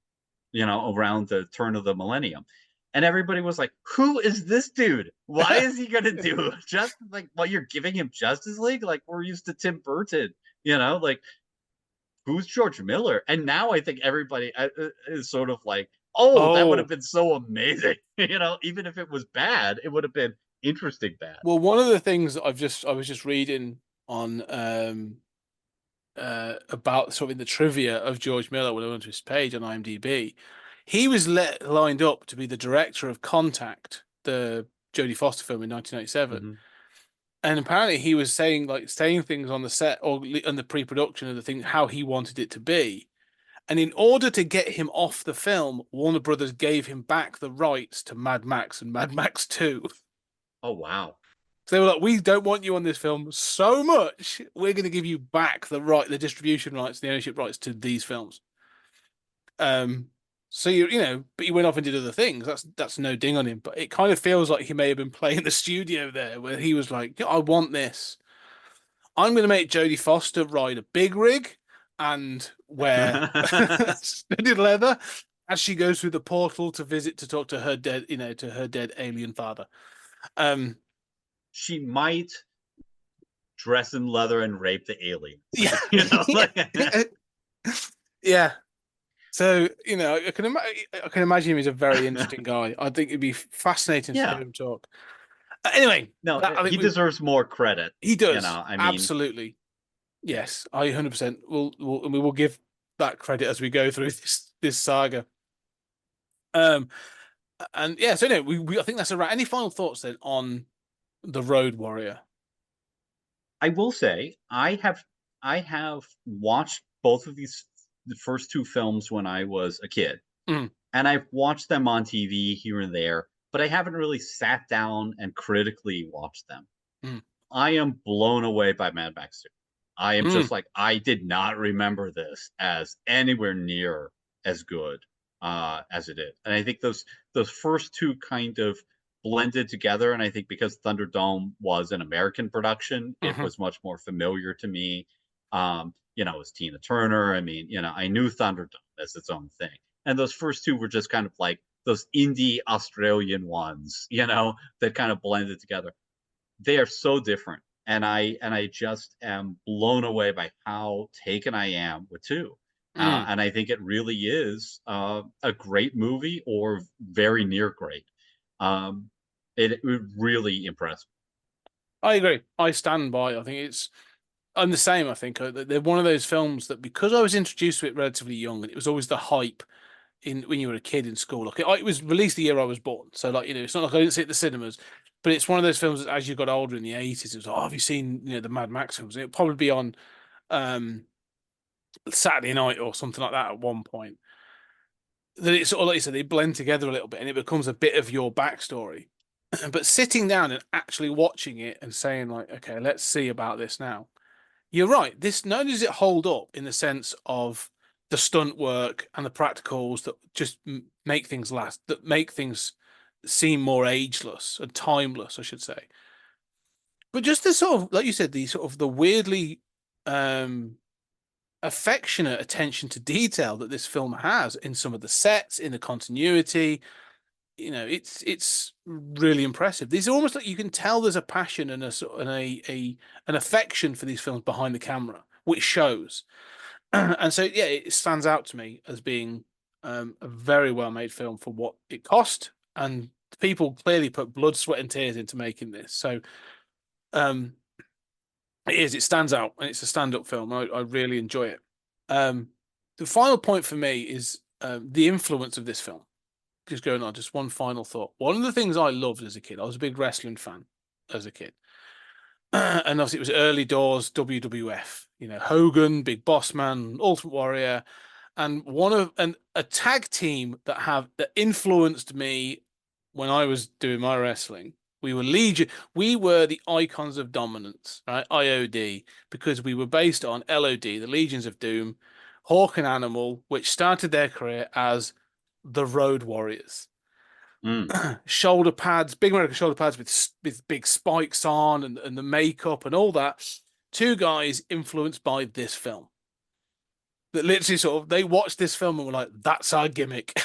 around the turn of the millennium. And everybody was like, who is this dude? Why is he going to do just like, well, you're giving him Justice League? Like, we're used to Tim Burton, like, who's George Miller? And now I think everybody is sort of like, oh, that would have Oh, been so amazing. Even if it was bad, it would have been interesting bad. well, one of the things that I was just reading on about sort of in the trivia of George Miller when I went to his page on IMDb, he was lined up to be the director of Contact, the Jodie Foster film in 1997. Mm-hmm. And apparently he was saying things on the set or on the pre-production of the thing, how he wanted it to be. And in order to get him off the film, Warner Brothers gave him back the rights to Mad Max and Mad Max 2. Oh, wow. So they were like, we don't want you on this film so much, we're going to give you back the distribution rights, the ownership rights to these films. Um, so but he went off and did other things. That's no ding on him, but it kind of feels like he may have been playing the studio there, where he was like, I want this. I'm going to make Jodie Foster ride a big rig and wear studded leather, as she goes through the portal to talk to her dead, to her dead alien father. Um, She might dress in leather and rape the aliens. yeah, Like yeah. So I can imagine him as a very interesting guy. I think it'd be fascinating to yeah. hear him talk. Anyway, No, I think he deserves more credit. he does I mean, absolutely. yeah. Yes, I 100% and we will give that credit as we go through this saga. Um, and yeah, so anyway, we I think that's around. Any final thoughts then on the Road Warrior? I will say I have watched both of the first two films when I was a kid, Mm, and I've watched them on TV here and there, but I haven't really sat down and critically watched them. mm, I am blown away by Mad Max 2. I am mm, just like, I did not remember this as anywhere near as good as it is. And I think those first two kind of blended together. And I think because Thunderdome was an American production, it mhm. was much more familiar to me. It was Tina Turner. I mean, I knew Thunderdome as its own thing. And those first two were just kind of like those indie Australian ones, that kind of blended together. They are so different, and I just am blown away by how taken I am with two. Mm. And I think it really is a great movie, or very near great. Um, it really impressed I agree. I stand by. I think I'm the same. I think they're one of those films that because I was introduced to it relatively young, and it was always the hype in when you were a kid in school. Like it was released the year I was born, so like it's not like I didn't see it at the cinemas, but it's one of those films that as you got older in the 80s, it was have you seen the Mad Max films? It'll probably be on um Saturday night or something like that at one point. That it's sort of like you said, they blend together a little bit, and it becomes a bit of your backstory. But sitting down and actually watching it and saying like, okay, let's see about this now. You're right. This not only does it hold up in the sense of the stunt work and the practicals that just make things last, that make things seem more ageless and timeless, I should say. But just the sort of, like you said, the sort of the weirdly um affectionate attention to detail that this film has in some of the sets, in the continuity. It's really impressive. These are almost like you can tell there's a passion and a an affection for these films behind the camera, which shows. And so yeah, it stands out to me as being a very well made film for what it cost, and people clearly put blood, sweat, and tears into making this. So um, it stands out, and it's a stand up film. I really enjoy it. Um, the final point for me is the influence of this film. Just going on, just one final thought. One of the things I loved as a kid, I was a big wrestling fan as a kid. And obviously it was early doors WWF, Hogan, Big Boss Man, Ultimate Warrior, and a tag team that influenced me when I was doing my wrestling. We were Legion. We were the icons of dominance, right? IOD, because we were based on LOD, the Legions of Doom, Hawk and Animal, which started their career as the Road Warriors. Mm. Shoulder pads, big American shoulder pads with big spikes on and the makeup and all that. Two guys influenced by this film that literally sort of they watched this film and were like, "That's our gimmick.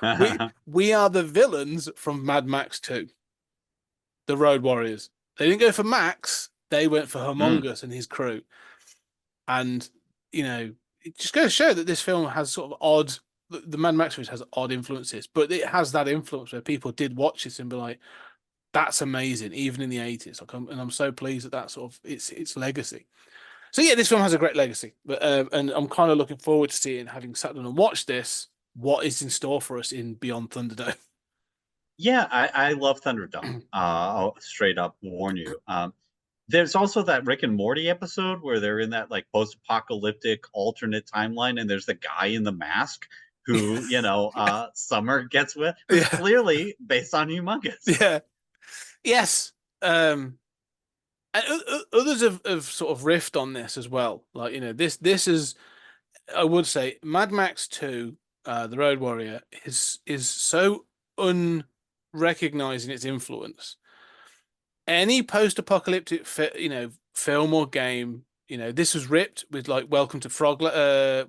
we we are the villains from Mad Max 2, the Road Warriors." They didn't go for Max; they went for Mm. Humongous and his crew. And it just goes to show that this film has sort of odd. The Mad Max series has odd influences, but it has that influence where people did watch this and be like, "That's amazing," even in the 80s. And I'm so pleased that sort of its legacy. So yeah, this film has a great legacy, but and I'm kind of looking forward to seeing, having sat down and watched this, what is in store for us in Beyond Thunderdome. Yeah, I love Thunderdome. I'll straight up warn you. There's also that Rick and Morty episode where they're in that like post-apocalyptic alternate timeline, and there's the guy in the mask who, Summer gets with, who's Yeah, clearly based on Humongous. yeah, yes. And others have sort of riffed on this as well. Like this is, I would say, Mad Max 2, The Road Warrior is so unrecognized in its influence. Any post-apocalyptic film or game, this was ripped with like Welcome to Frogtown,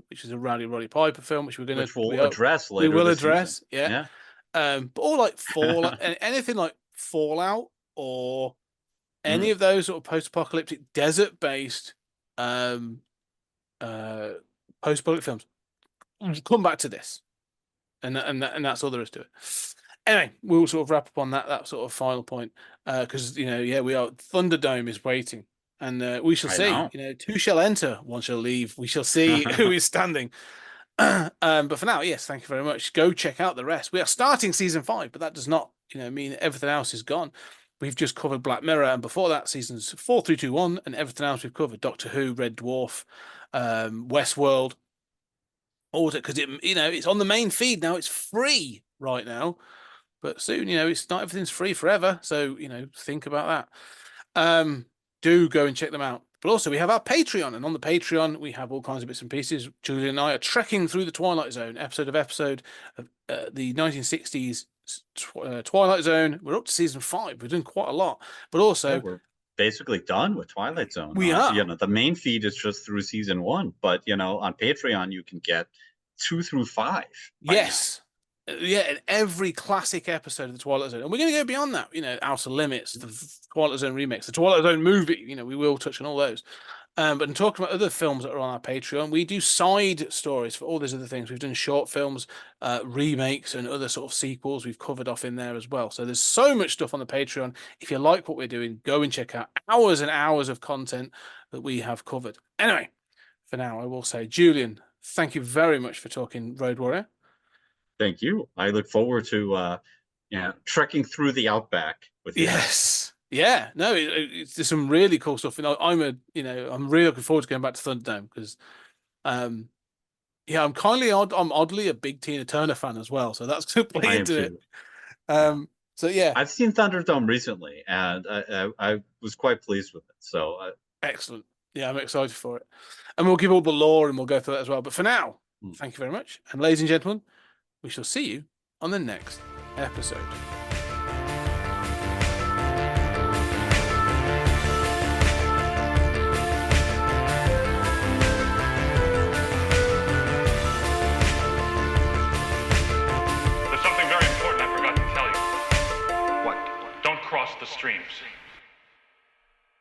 which is a Rowdy Roddy Piper film, which which we'll address we later will this address, season. yeah. But all like Fallout, anything like Fallout or any of those sort of post-apocalyptic desert-based post-apocalyptic films, come back to this, and that's all there is to it. Anyway, we'll sort of wrap up on that sort of final point, because we are Thunderdome is waiting, and we shall I see. know. Two shall enter, one shall leave. We shall see who is standing. But for now, yes, thank you very much. Go check out the rest. We are starting season 5, but that does not mean everything else is gone. We've just covered Black Mirror, and before that, seasons 4, 3, 2, 1, and everything else we've covered: Doctor Who, Red Dwarf, Westworld. All because it's on the main feed now. It's free right now, but soon, it's not everything's free forever. So think about that. Do go and check them out. But also, we have our Patreon, and on the Patreon, we have all kinds of bits and pieces. Julian and I are trekking through the Twilight Zone, episode of the 1960s Twilight Zone. We're up to season 5. We're doing quite a lot, but also we're basically done with Twilight Zone. We are. The main feed is just through season 1, but on Patreon you can get 2 through 5. Yes. Yeah, in every classic episode of the Twilight Zone, and we're going to go beyond that. Outer Limits, the Twilight Zone remix, the Twilight Zone movie. We will touch on all those. But in talking about other films that are on our Patreon, we do side stories for all those other things. We've done short films, remakes, and other sort of sequels we've covered off in there as well. So there's so much stuff on the Patreon. If you like what we're doing, go and check out hours and hours of content that we have covered. Anyway, for now, I will say, Julian, thank you very much for talking Road Warrior. Thank you. I look forward to trekking through the outback with you. Yes. Yeah. No, there's some really cool stuff. I'm really looking forward to going back to Thunderdome because I'm oddly a big Tina Turner fan as well. So that's going to play into it. So yeah. I've seen Thunderdome recently and I was quite pleased with it. So excellent. Yeah, I'm excited for it. And we'll give all the lore and we'll go through that as well. But for now, thank you very much. And ladies and gentlemen, we shall see you on the next episode.